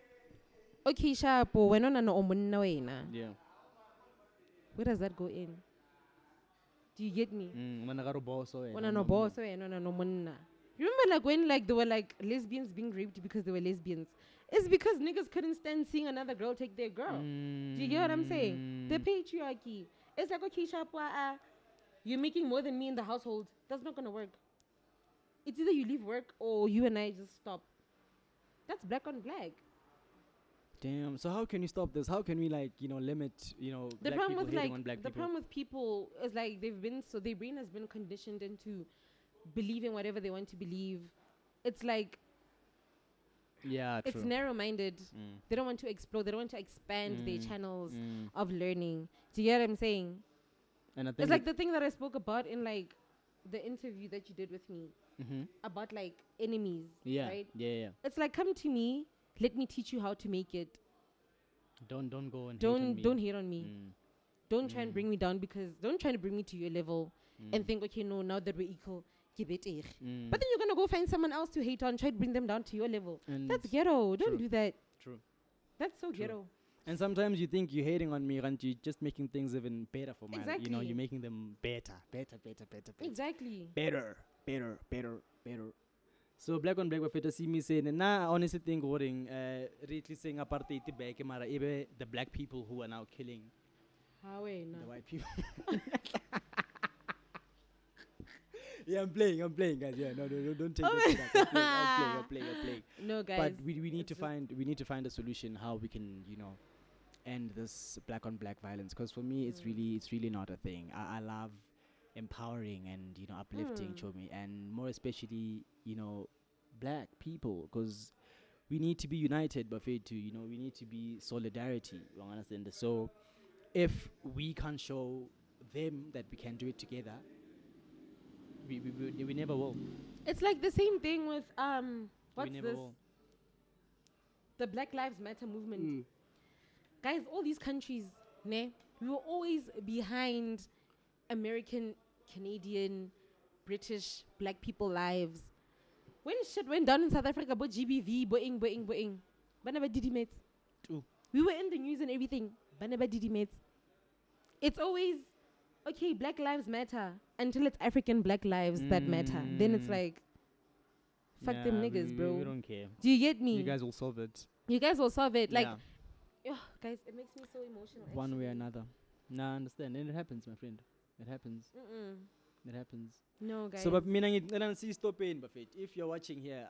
okay shapo wena na no monna wena. Yeah. Where does that go in? Do you get me? When no boss or no monna. Remember like when like there were like lesbians being raped because they were lesbians? It's because niggas couldn't stand seeing another girl take their girl. Do you get what I'm saying? The patriarchy. It's like, okay, Shapwa, you're making more than me in the household. That's not going to work. It's either you leave work or you and I just stop. That's black on black. Damn. So how can you stop this? How can we like, limit, the black problem people with hating like on black the people? problem with people is like their brain has been conditioned into believing whatever they want to believe. It's like yeah, it's true. narrow-minded. They don't want to explore. They don't want to expand their channels of learning. Do you get what I'm saying? And I think it's like the thing that I spoke about in like the interview that you did with me about like enemies. Yeah, right? Yeah. It's like, come to me. Let me teach you how to make it. Don't go and don't hate on me. Don't hate on me. Don't try and bring me down because don't try to bring me to your level and think, okay, no, now that we're equal. But then you're gonna go find someone else to hate on, try to bring them down to your level. And that's ghetto. Don't do that. True. That's so ghetto. And sometimes you think you're hating on me and you're just making things even better for me. Exactly. You're making them better. Exactly. Better. So black on black wafeta see me saying na honestly think worrying really saying apartheid back mara ebe the black people who are now killing the white people. Yeah, I'm playing, guys. Yeah, no, don't take that. I'm playing. No, guys. But we need to find a solution how we can, end this black on black violence. Because for me, it's really not a thing. I love empowering and uplifting Chomi, and more especially black people, because we need to be united. But we need to be solidarity. You understand? So if we can't show them that we can do it together, we never will. It's like the same thing with what's we never this? Will. The Black Lives Matter movement. Guys, all these countries, we were always behind American, Canadian, British, black people lives. When shit went down in South Africa, but GBV, boing. Banaba didi mates. We were in the news and everything. Banaba didi mates. It's always okay, Black Lives Matter until it's African black lives that matter. Then it's like, fuck them niggas, bro. We don't care. Do you get me? You guys will solve it. Like, guys, it makes me so emotional. One way or another. Nah, I understand. And it happens, my friend. It happens. It happens. No, guys. So, but meaning, see, stop in, Buffett. If you're watching here,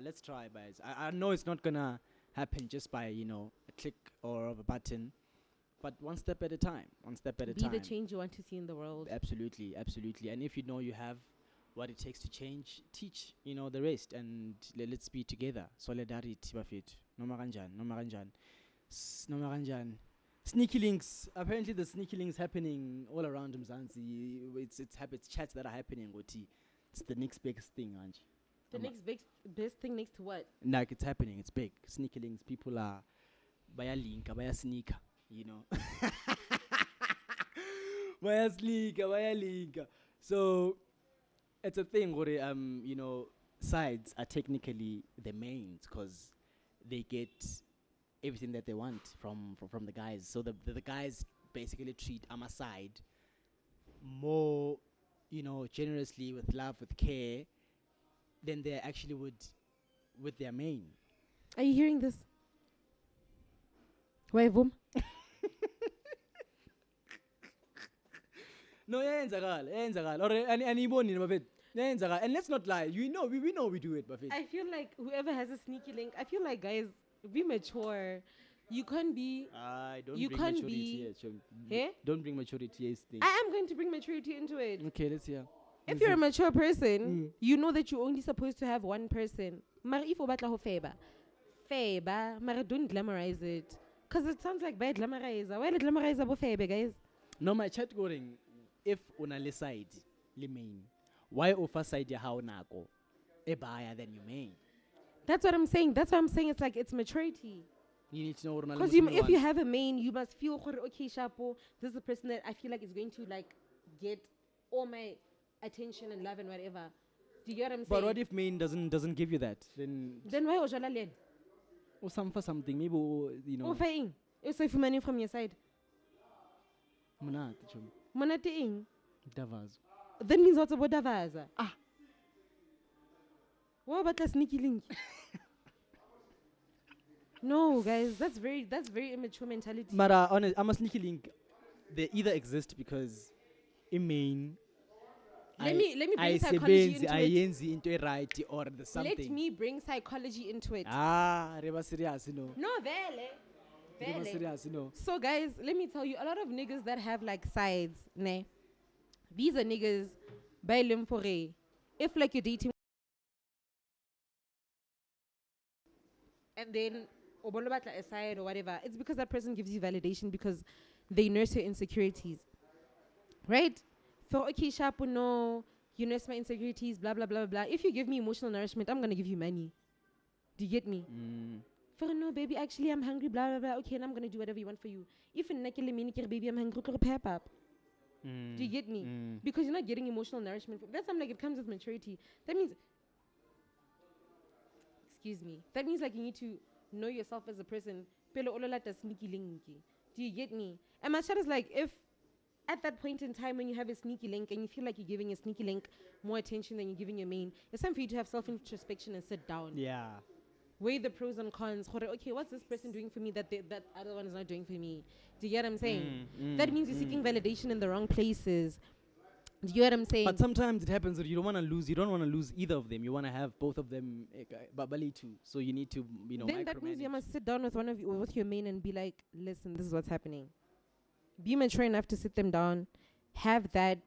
let's try, guys. I know it's not gonna happen just by a click or of a button. But one step at a time. Be the change you want to see in the world. Absolutely. And if you have what it takes to change, teach, the rest. And let's be together. Solidarity, Bafit. No maranjan. Sneaky links. Apparently the sneaky links happening all around Mzansi. It's chats that are happening. It's the next biggest thing, Anji. The next best thing next to what? Like it's happening. It's big. Sneaky links. People are via link, via sneaker. Via link. So it's a thing where sides are technically the mains because they get everything that they want from the guys. So the guys basically treat Ama side more generously, with love, with care, than they actually would with their main. Are you hearing this? Why boom? No, and let's not lie. We know we do it, Buffett. I feel like whoever has a sneaky link, I feel like, guys, be mature. You can't be. Don't You bring can't maturity be- here, Chum. Eh? Don't bring maturity here. Thing. I am going to bring maturity into it. Okay, let's hear. If you're a mature person, you know that you're only supposed to have one person. Mara if obatla ho feba, mara don't glamorize it. Because it sounds like bad glamorizer. Why le glamorizer bo febe, guys? No, my chat going. If una le side, le main. Why offer side ya how nako? E baya than you main. That's what I'm saying. That's what I'm saying. It's like it's maturity. You need to know what Because if you have a main, you must feel okay, Shapo. This is the person that I feel like is going to like get all my attention and love and whatever. Do you get what I'm saying? But what if main doesn't give you that? Then why ojala len? or some for something maybe you know. Offer so if money from your side. Monate, Chum. Monate ing. Davaz. That means what's about Davaza? What about the sneaky link? No, guys, that's very immature mentality. But honest, I'm a sneaky link. They either exist because in main. Let me bring psychology into it right or the something. Let me bring psychology into it. Reba serious, you know. No, vele. Serious, you know. So guys, let me tell you, a lot of niggas that have like sides, ne? These are niggas by limfore. If like you're dating and then a side or whatever, it's because that person gives you validation because they nurse your insecurities. Right? For okay, Shapo, no, you nurse my insecurities, blah blah blah blah. If you give me emotional nourishment, I'm gonna give you money. Do you get me? For no, baby, actually I'm hungry, blah blah blah. Okay, and I'm gonna do whatever you want for you. If in nakele minikir, baby, I'm hungry, pep up. Do you get me? Because you're not getting emotional nourishment. That's something like it comes with maturity. That means, excuse me. That means like you need to know yourself as a person. Pelo ololata sneaky linky. Do you get me? And my chat is like, if at that point in time when you have a sneaky link and you feel like you're giving a sneaky link more attention than you're giving your main, it's time for you to have self-introspection and sit down. Yeah. Weigh the pros and cons. Okay, what's this person doing for me that that other one is not doing for me? Do you get what I'm saying? That means you're seeking validation in the wrong places. Do you get what I'm saying? But sometimes it happens that you don't want to lose. You don't want to lose either of them. You want to have both of them, babali too. So you need to, you know. Then that means you must sit down with one of you, with your main, and be like, listen, this is what's happening. Be mature enough to sit them down. Have that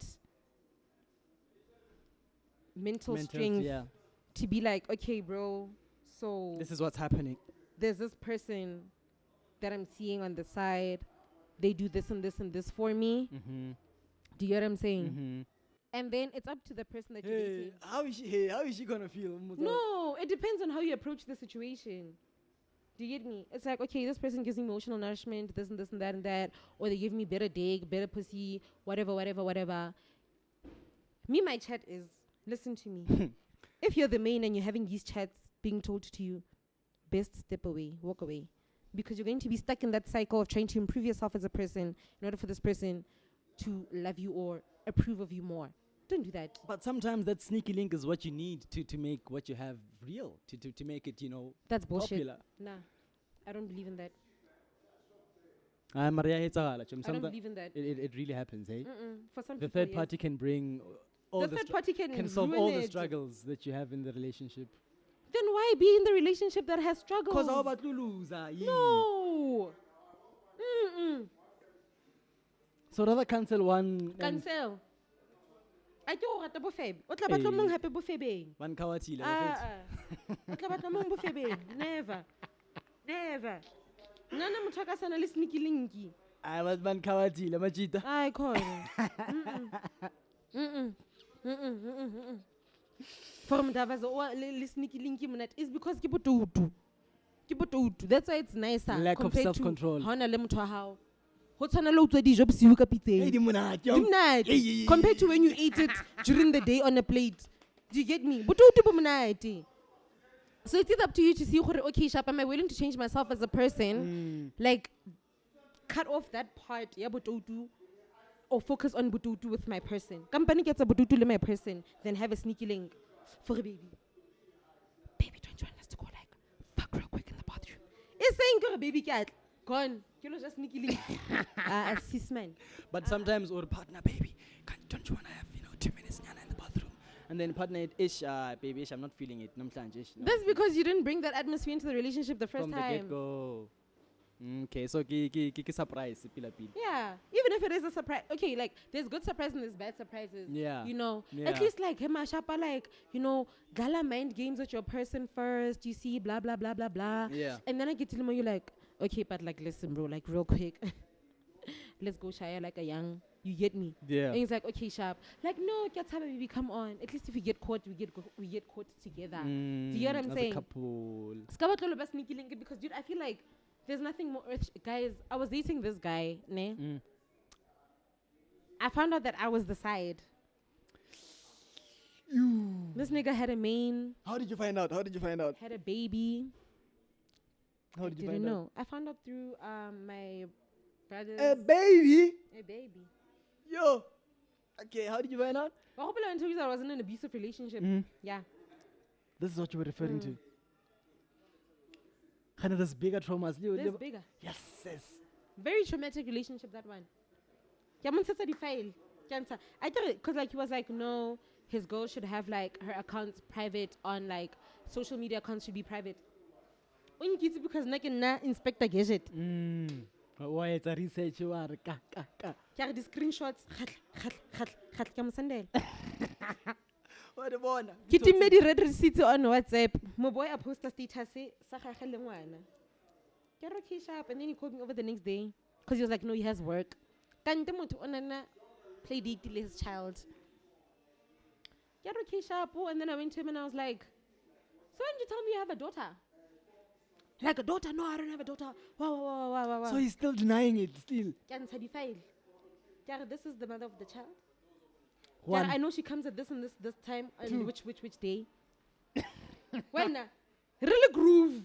mental strength to be like, okay, bro. So this is what's happening. There's this person that I'm seeing on the side. They do this and this and this for me. Do you get what I'm saying? And then it's up to the person that you're dating. How is she gonna feel? No, it depends on how you approach the situation. Do you get me? It's like, okay, this person gives me emotional nourishment, this and this and that and that, or they give me better dick, better pussy, whatever. Me, my chat is, listen to me. If you're the main and you're having these chats being told to you, best step away, walk away. Because you're going to be stuck in that cycle of trying to improve yourself as a person in order for this person to love you or approve of you more. Don't do that. But sometimes that sneaky link is what you need to make what you have real, to make it, you know, that's bullshit. Popular. Nah, I don't believe in that. I don't believe in that. It really happens, eh? For some the people, third party can bring all the third party can solve all the struggles that you have in the relationship. Then why be in the relationship that has struggles? Because how about lose? No. So rather cancel one. Cancel. I don't rata bo febe. O tla batla mong hape bo febeng. One kawatile. O tla batla mong bo febeng. Never. Nana motho ka sana le sneaky linky. I was man kawatile machita. Ai khona. From Davazo le sneaky linky monat is because ke botutu. That's why it's nicer. Lack of self-control. Hona le motho hao. Compared to when you eat it during the day on a plate. Do you get me? So it's up to you to see, okay, Shap, am I willing to change myself as a person? Like, cut off that part, or focus on bututu with my person. Company gets a bututu with my person, then have a sneaky link for a baby. Baby, don't you want us to go like, fuck real quick in the bathroom? It's saying, baby cat. Gone. You're just sneaky link. Cis man. But sometimes, or partner, baby, don't you want to have, 2 minutes in the bathroom? And then partner, baby, I'm not feeling it. That's because you didn't bring that atmosphere into the relationship the first time. From the get-go. Okay, so ki surprise pila. Yeah, even if it is a surprise. Okay, like there's good surprises and there's bad surprises. Yeah. You know, Yeah. at least like him Shapa, like, you know, gala mind games with your person first. You see, blah blah blah blah blah. Yeah. And then I get to him, you're like, okay, but like, listen, bro, like real quick, let's go shire like a young. You get me? Yeah. And he's like, okay, sharp. Like, no, get time, baby, come on. At least if we get caught, we get caught together. Do you get what I'm as saying? a couple. Because dude, I feel like there's nothing more. Guys, I was dating this guy, ne? I found out that I was the side. This nigga had a main. How did you find out? Had a baby. How did you Didn't find know. I found out through my brother's. out? A baby? A baby. Yo. Okay, how did you find out? Well, hopefully until I was in an abusive relationship. Yeah. This is what you were referring to. Kind of this bigger traumas. This bigger. Yes. Very traumatic relationship, that one. I thought it, because like he was like, no, his girl should have like her accounts private on like social media accounts should be private. When you get it because na inspector gadget. Why it's a research you are ka. Carry the screenshots. What about? Kitty made the red receipt on WhatsApp. My boy a post a status sa gagwe le ngwana. Ke re ke sharp, and then he called me over the next day because he was like, no, he has work. Kante motho onana play date with his child. Ke re ke sharp, and then I went to him and I was like, so when did you tell me you have a daughter? Like a daughter? No, I don't have a daughter. Wow. So he's still denying it still. Cancer the file. This is the mother of the child. One. I know she comes at this and this time and which day. When really groove.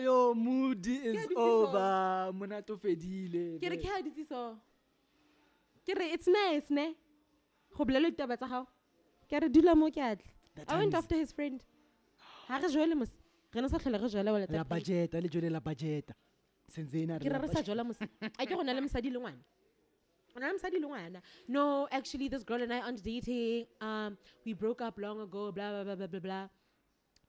Your mood is over. Munato fedile. It's nice, ne? I went after his friend. La budget. No, actually, this girl and I aren't dating. We broke up long ago, blah, blah, blah, blah, blah, blah.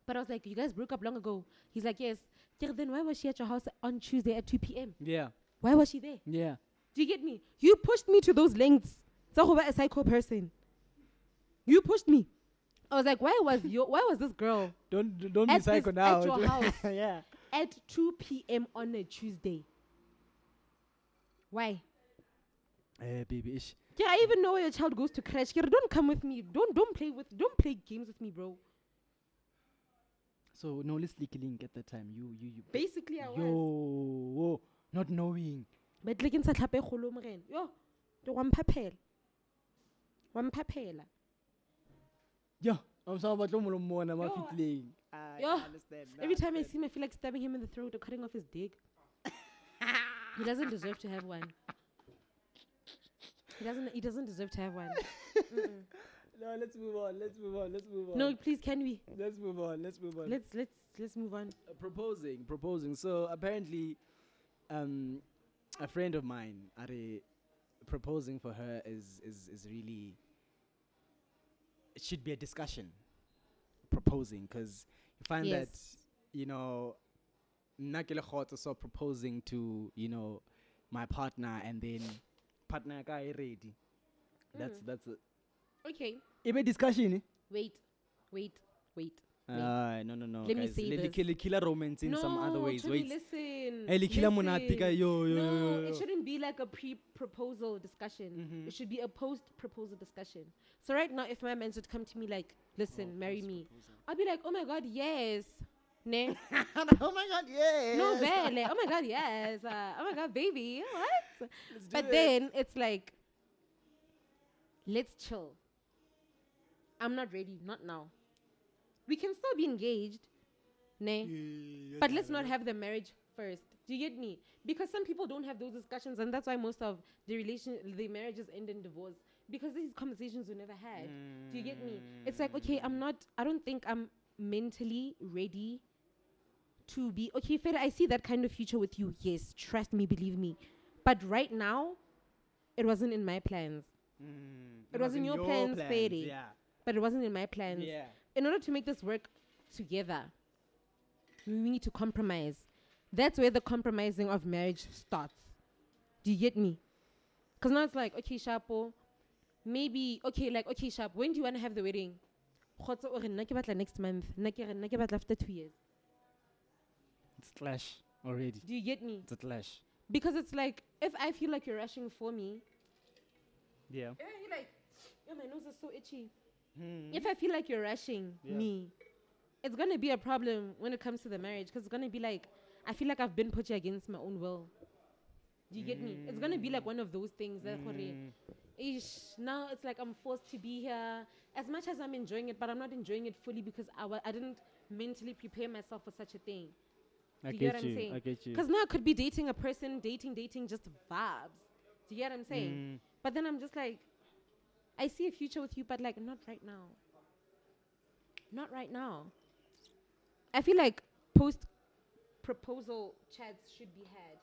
But I was like, you guys broke up long ago? He's like, yes. Then why was she at your house on Tuesday at 2 p.m.? Yeah. Why was she there? Yeah. Do you get me? You pushed me to those lengths. So a psycho person. You pushed me. I was like, why was this girl Don't be psycho now. at your house Yeah. at 2 p.m. on a Tuesday? Why? Baby ish. Yeah, I even know where your child goes to crash. Don't come with me. Don't play games with me, bro. So no, let's killing at that time. You. Basically, I was. Yo, not knowing. But like in Satlape Kholomoren. Yo, the one papel. Yeah, I'm sorry about Lomona. Yo, every time I see him, I feel like stabbing him in the throat or cutting off his dick. He doesn't deserve to have one. He doesn't deserve to have one. No, let's move on. No, please, can we? Let's move on. Let's move on. Proposing. So apparently, a friend of mine, proposing for her is really. It should be a discussion. Proposing, because you find that nakele khotso so proposing to my partner, and then partner guy ready. That's it. Okay. Ibe discussion. Wait. No. Let me say this. Killer romance in some other ways. Wait. Listen. Yo. It shouldn't be like a pre-proposal discussion. Mm-hmm. It should be a post-proposal discussion. So right now, if my man would come to me like, listen, marry me, I'll be like, oh my God, yes. Ne? Oh my God, yes. No, vele. Oh my God, yes. Oh my God, baby. What? But then it's like, let's chill. I'm not ready. Not now. We can still be engaged. Ne? But let's not have the marriage first. Do you get me? Because some people don't have those discussions, and that's why most of the marriages end in divorce. Because these conversations we never had. Do you get me? It's like, okay, I don't think I'm mentally ready to be, okay, Fede, I see that kind of future with you. Yes, trust me, believe me. But right now, it wasn't in my plans. It was in your plans, Fede. Yeah. But it wasn't in my plans. Yeah. In order to make this work together, we need to compromise. that's where the compromising of marriage starts. Do you get me? Because now it's like, okay, Shapo, maybe, okay, like, okay, Sharp, when do you want to have the wedding? Khotso o re, nna ke batla next month. Nna ke re, nna ke batla after 2 years. It's clash already. Do you get me? It's a clash. Because it's like, if I feel like you're rushing for me, Yeah. if I feel like, oh, my nose is so itchy. If I feel like you're rushing me, it's going to be a problem when it comes to the marriage. Because it's going to be like, I feel like I've been put against my own will. Do you get me? It's going to be like one of those things that now it's like I'm forced to be here. As much as I'm enjoying it, but I'm not enjoying it fully because I didn't mentally prepare myself for such a thing. Do you get what I'm saying? I get you. Because now I could be dating a person, dating, just vibes. Do you get what I'm saying? But then I'm just like, I see a future with you, but like not right now. Not right now. I feel like post-proposal chats should be had.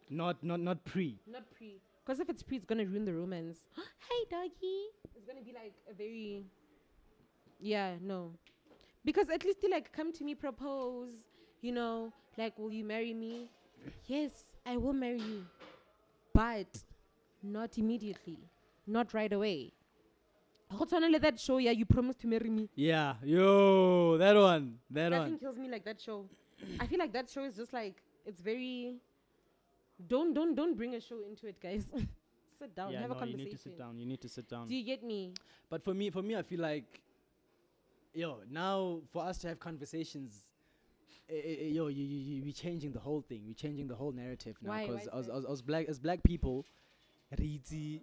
Not pre. Not pre. Because if it's pre, it's going to ruin the romance. Hey, doggy. It's going to be like a very... Yeah, no. Because at least they like come to me, propose, you know, like, will you marry me? Yes, I will marry you. But not immediately. Not right away. I want to let that show, yeah, you promised to marry me. Yeah, yo, that one. Nothing kills me like that show. I feel like that show is just like, it's very... Don't bring a show into it, guys. Sit down, have a conversation. You need to sit down. Do you get me? But for me, I feel like, now for us to have conversations, we're changing the whole thing. We're changing the whole narrative now. Because as black people, you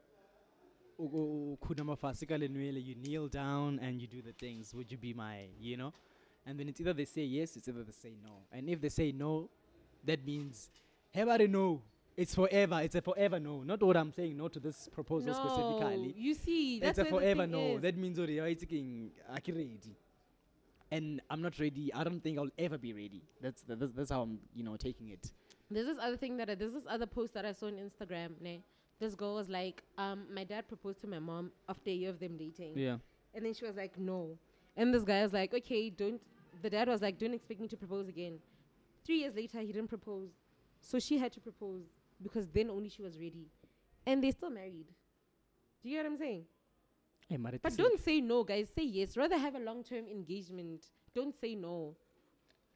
kneel down and you do the things. Would you be my, And then it's either they say yes, it's either they say no. And if they say no, that means... Everybody know it's forever. It's a forever no. Not what I'm saying no to this proposal specifically. You see, that's a forever no. That means it's ready. And I'm not ready. I don't think I'll ever be ready. That's how I'm taking it. There's this other post that I saw on Instagram. This girl was like, my dad proposed to my mom after a year of them dating. Yeah. And then she was like, no. And this guy was like, okay, the dad was like, don't expect me to propose again. 3 years later, he didn't propose. So she had to propose because then only she was ready. And they're still married. Do you get what I'm saying? Hey, but don't say no, guys. Say yes. Rather have a long-term engagement. Don't say no.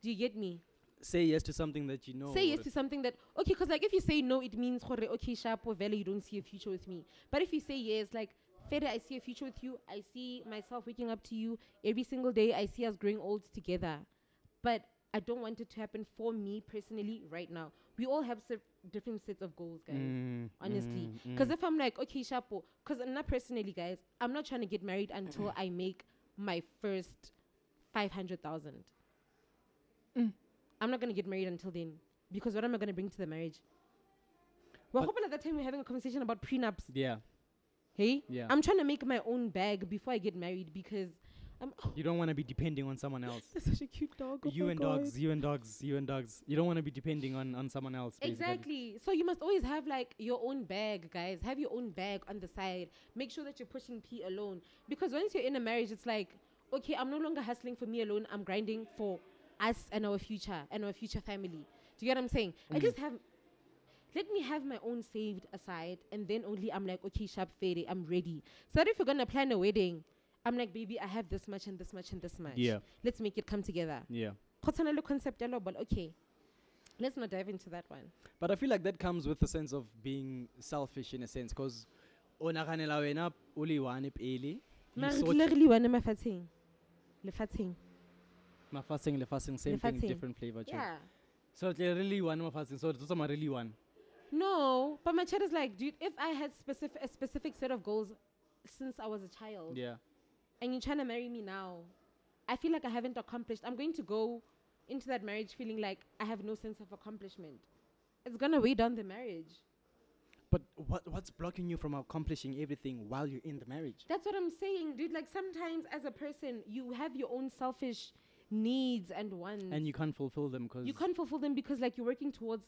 Do you get me? Say yes to something that you know. Say yes to something that... Okay, because like if you say no, it means, okay, Shapo, Vela, you don't see a future with me. But if you say yes, like, Fede, I see a future with you. I see myself waking up to you every single day. I see us growing old together. But I don't want it to happen for me personally right now. We all have different sets of goals, guys, honestly. Because if I'm like, okay, Shapo, because not personally, guys, I'm not trying to get married until I make my first 500,000. I'm not going to get married until then. Because what am I going to bring to the marriage? Well, hoping at that time we're having a conversation about prenups. Yeah. Hey? Yeah. I'm trying to make my own bag before I get married because... you don't want to be depending on someone else. That's such a cute dog. You and dogs. You don't want to be depending on someone else. Basically. Exactly. So you must always have like your own bag, guys. Have your own bag on the side. Make sure that you're pushing P alone. Because once you're in a marriage, it's like, okay, I'm no longer hustling for me alone. I'm grinding for us and our future family. Do you get what I'm saying? Let me have my own saved aside. And then only I'm like, okay, Sharp Fede, I'm ready. So that if you're going to plan a wedding, I'm like, baby, I have this much and this much and this much. Yeah. Let's make it come together. Yeah. But okay. Let's not dive into that one. But I feel like that comes with a sense of being selfish in a sense. Because same thing, different flavor. Yeah. So really one mafasing. So it's not really one. No, but my chat is like, dude, if I had a specific set of goals since I was a child. Yeah. And you're trying to marry me now, I feel like I haven't accomplished. I'm going to go into that marriage feeling like I have no sense of accomplishment. It's going to weigh down the marriage. But what's blocking you from accomplishing everything while you're in the marriage? That's what I'm saying, dude. Like sometimes as a person, you have your own selfish needs and wants. And you can't fulfill them because like you're working towards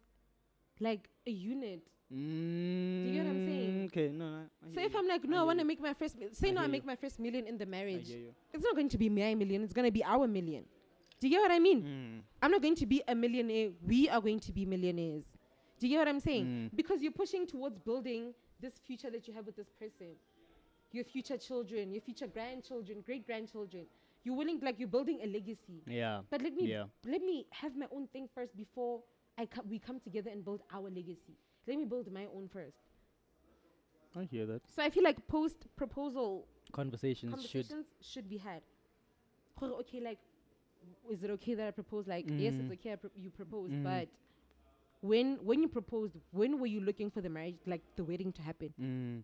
like a unit. Do you get what I'm saying? Okay, no. So if I'm like, no, I want to make my first... I make my first million in the marriage. It's not going to be my million. It's going to be our million. Do you get what I mean? I'm not going to be a millionaire. We are going to be millionaires. Do you get what I'm saying? Because you're pushing towards building this future that you have with this person. Your future children, your future grandchildren, great-grandchildren. You're willing, like, you're building a legacy. Yeah. But let me have my own thing first before we come together and build our legacy. Let me build my own first. I hear that. So I feel like post-proposal Conversations should be had. Okay, like, is it okay that I propose? Like, yes, it's okay you proposed, but when you proposed, when were you looking for the marriage, like the wedding to happen?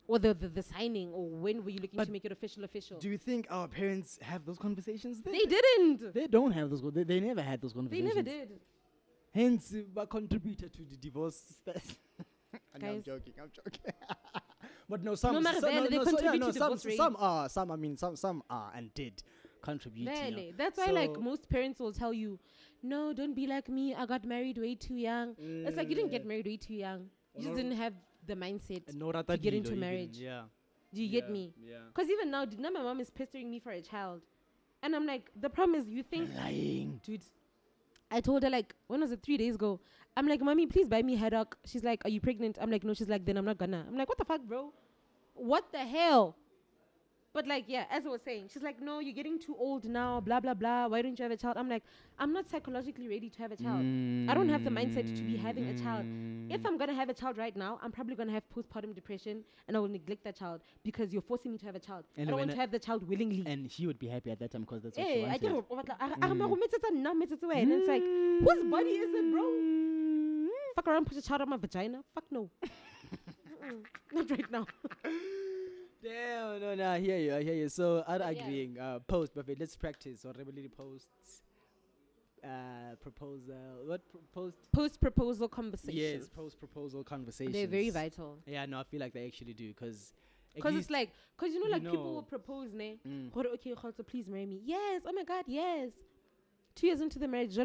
Or the signing, or when were you looking to make it official? Do you think our parents have those conversations? They didn't. They don't have those. They never had those They conversations. never did. Hence, contributed to the divorce. I'm joking. But no, some they contribute to divorce rates. some are. Some are and did contribute. Really? That's why, like, most parents will tell you, no, don't be like me. I got married way too young. It's like you didn't get married way too young. You just didn't have the mindset to get into marriage. Do you get me? Yeah. Because even now my mom is pestering me for a child. And I'm like, the problem is you think... Lying. Dude, I told her, like, when was it, 3 days ago? I'm like, mommy, please buy me haddock. She's like, are you pregnant? I'm like, no. She's like, then I'm not gonna. I'm like, what the fuck, bro? What the hell? But, like, yeah, as I was saying, she's like, no, you're getting too old now, blah, blah, blah. Why don't you have a child? I'm like, I'm not psychologically ready to have a child. I don't have the mindset to be having a child. If I'm going to have a child right now, I'm probably going to have postpartum depression, and I will neglect that child because you're forcing me to have a child. And I don't want to have the child willingly. And she would be happy at that time because that's what she wanted. And it's like, whose body is it, bro? Fuck around, put a child on my vagina? Fuck no. Not right now. Damn, no, I hear you. So, I'm agreeing. Post, but let's practice. Or really posts. Proposal. What Post-proposal conversations. Yes, post-proposal conversations. They're very vital. Yeah, no, I feel like they actually do because it's like, because you know, like, people will propose, ne? Okay, Khalto, please marry me. Yes, oh my God, yes. 2 years into the marriage,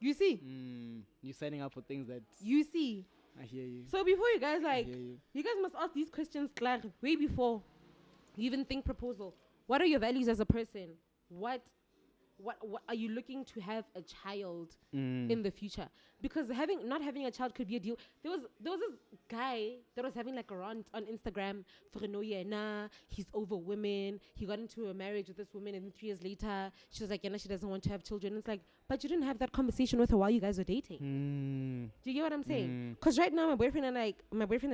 you see? You're signing up for things that... You see? I hear you. So before you guys, like, you guys must ask these questions, like, way before you even think proposal. What are your values as a person? What are you looking to have a child in the future? Because not having a child could be a deal. There was this guy that was having like a rant on Instagram for he's over women. He got into a marriage with this woman, and then 3 years later she was like, she doesn't want to have children. It's like, but you didn't have that conversation with her while you guys were dating. Do you get what I'm saying? Because right now my boyfriend and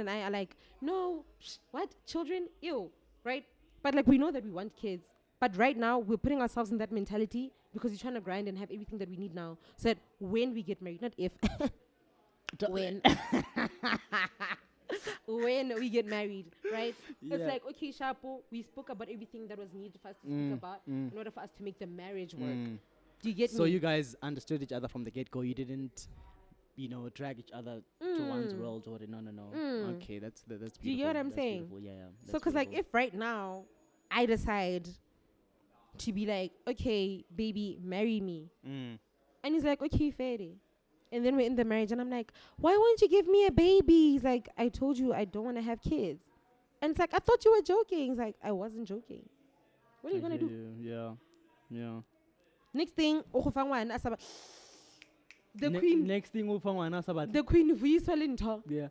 I are like, no, what, children, ew, right? But like, we know that we want kids. But right now, we're putting ourselves in that mentality because we're trying to grind and have everything that we need now. So that when we get married, not if, when. When we get married, right? Yeah. It's like, okay, Shapo, we spoke about everything that was needed for us to speak about in order for us to make the marriage work. Do you get me? So you guys understood each other from the get-go. You didn't, drag each other to one's world or no. Okay, that's beautiful. Do you get what I'm saying? Yeah. So, because like, if right now I decide to be like, okay, baby, marry me. And he's like, okay, fair. And then we're in the marriage, and I'm like, why won't you give me a baby? He's like, I told you I don't want to have kids. And it's like, I thought you were joking. He's like, I wasn't joking. What are you going to do? Yeah. Next thing, the queen. Next thing, the queen, yeah.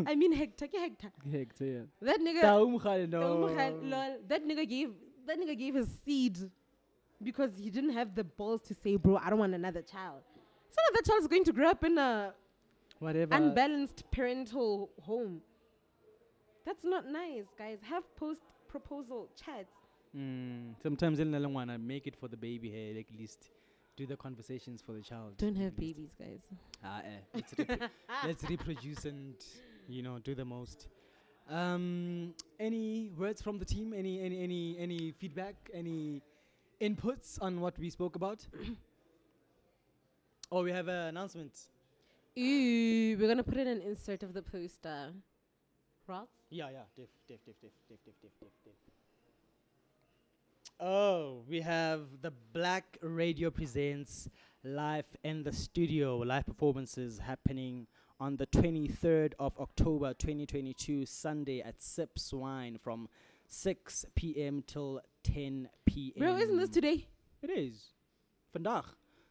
I mean Hector, yeah. That nigga, that nigga gave his seed because he didn't have the balls to say, bro, I don't want another child. So that child is going to grow up in a unbalanced parental home. That's not nice, guys. Have post-proposal chats. Sometimes in the wanna make it for the baby here, at least do the conversations for the child. Don't have babies, guys. Let's reproduce and do the most. Any words from the team? Any feedback? Any inputs on what we spoke about? Oh, we have an announcement. We're gonna put in an insert of the poster. Ross? Yeah, diff. Oh, we have the Black Radio Presents live in the studio, live performances happening on the 23rd of October 2022, Sunday at Sips Wine from 6 p.m. till 10 p.m. Bro, isn't this today? It is. Vandaag.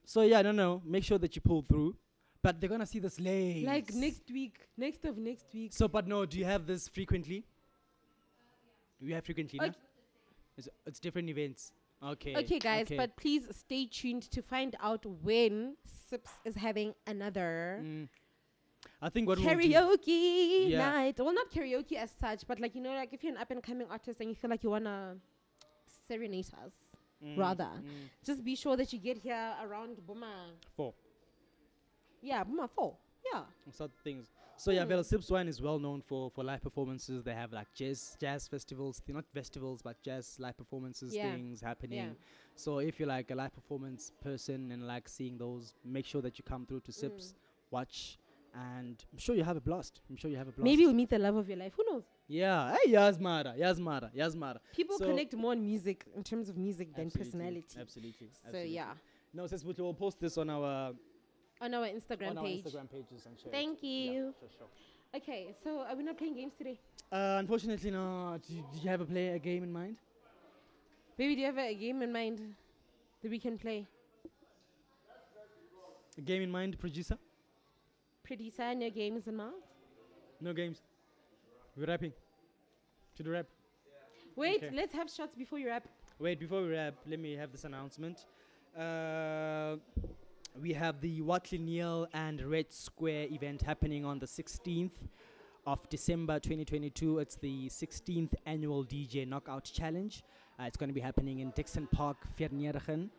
So yeah, no. Make sure that you pull through. But they're gonna see this late. Like next week. Next of next week. So, but no, do you have this frequently? You have frequently, no? It's different events. Okay. Okay, guys, but please stay tuned to find out when Sips is having another I think what karaoke night. Well, not karaoke as such, but like, you know, like if you're an up and coming artist and you feel like you wanna serenade us, just be sure that you get here around Buma 4. Yeah, Buma 4. Yeah. Sort of things. So yeah, well, Sips Wine is well known for live performances. They have like jazz festivals, not festivals, but jazz live performances, things happening. Yeah. So if you're like a live performance person and like seeing those, make sure that you come through to Sips, watch, and I'm sure you have a blast. Maybe you'll meet the love of your life. Who knows? Yeah. Hey, Yazmara. People connect more on music, in terms of music, than personality. Absolutely. So yeah. No, Sis, we'll post this on our Instagram page. Instagram pages and share. Thank you. Yeah, sure. Okay, so are we not playing games today? Unfortunately, no. Do you have a game in mind? Baby, do you have a game in mind that we can play? A game in mind, producer? Producer, no games in mind? No games. We're rapping. To the rap. Wait, let's have shots before you rap. Wait, before we rap, let me have this announcement. We have the Watley Neal and Red Square event happening on the 16th of December 2022. It's the 16th annual DJ Knockout Challenge. It's going to be happening in Dixon Park, Vernierigen.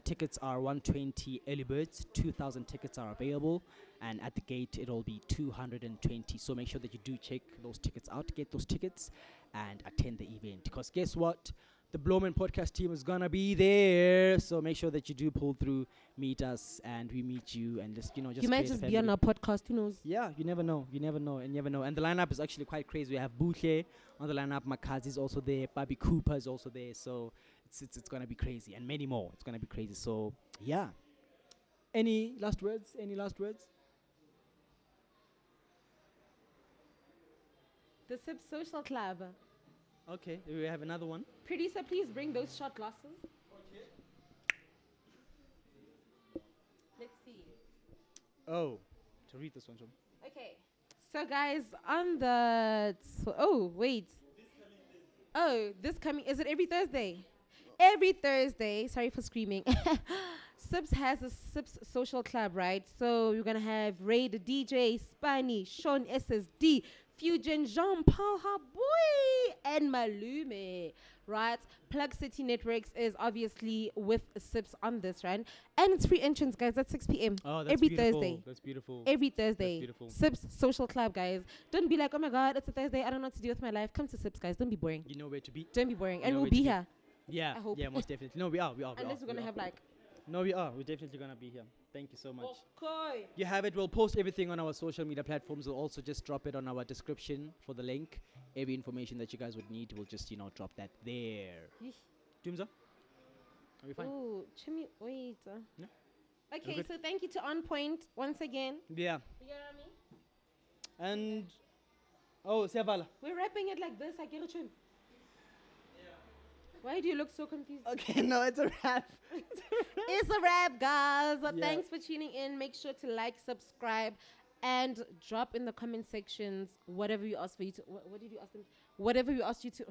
Tickets are 120 early birds. 2,000 tickets are available. And at the gate, it'll be 220. So make sure that you do check those tickets out, get those tickets, and attend the event. Because guess what? The Blowman podcast team is going to be there. So make sure that you do pull through, meet us, and we meet you. And just, you might just be on our podcast. Who knows? Yeah, you never know. And the lineup is actually quite crazy. We have Buhle on the lineup. Makazi is also there. Bobby Cooper is also there. So it's going to be crazy. And many more. It's going to be crazy. So, yeah. Any last words? The Sip Social Club. Okay, we have another one. Producer, please bring those shot glasses. Okay. Let's see. Oh, to read this one, John. Okay. So, guys, on the... Is it every Thursday? Every Thursday. Sorry for screaming. Sips has a Sips Social Club, right? So, you're going to have Ray the DJ, Spiny, Sean SSD, Fusion, Jean-Paul Haboy, and Malume, right? Plug City Networks is obviously with Sips on this, right? And it's free entrance, guys. That's 6 p.m. Oh, that's every beautiful. Thursday. That's beautiful. Every Thursday. That's beautiful. Sips Social Club, guys. Don't be like, oh my God, it's a Thursday. I don't know what to do with my life. Come to Sips, guys. Don't be boring. You know where to be. Don't be boring. And we'll be here. Yeah. I hope. Yeah, most definitely. No, we are. Unless we're going to have like... No, we are. We're definitely going to be here. Thank you so much. Okay. You have it. We'll post everything on our social media platforms. We'll also just drop it on our description for the link. Every information that you guys would need, we'll just, drop that there. Doomza? Are we fine? Oh, Chimmy, wait. No? Okay, so thank you to On Point once again. Yeah. You get what I mean? And... Oh, Siavala. We're wrapping it like this. I get it. Why do you look so confused? Okay, no, it's a wrap. It's a wrap, guys. Yeah. Thanks for tuning in. Make sure to like, subscribe, and drop in the comment sections whatever we asked for you to. What did you ask them? Whatever we asked you to.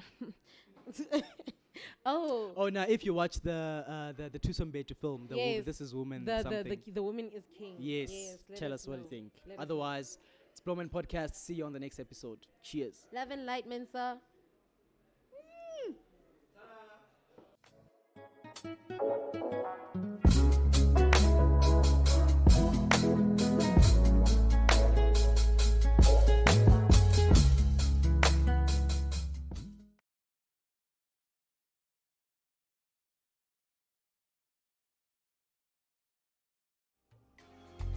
Oh. Oh, now if you watch the Thuso Mbedu film, This Is Woman the Woman is King. Yes. Tell us what you think. Otherwise, it's Blowman Podcast. See you on the next episode. Cheers. Love and light, Mensa.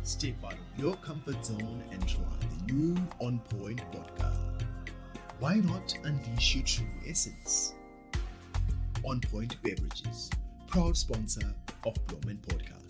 Step out of your comfort zone and try the new On Point vodka. Why not unleash your true essence? On Point Beverages, proud sponsor of Blowman Podcast.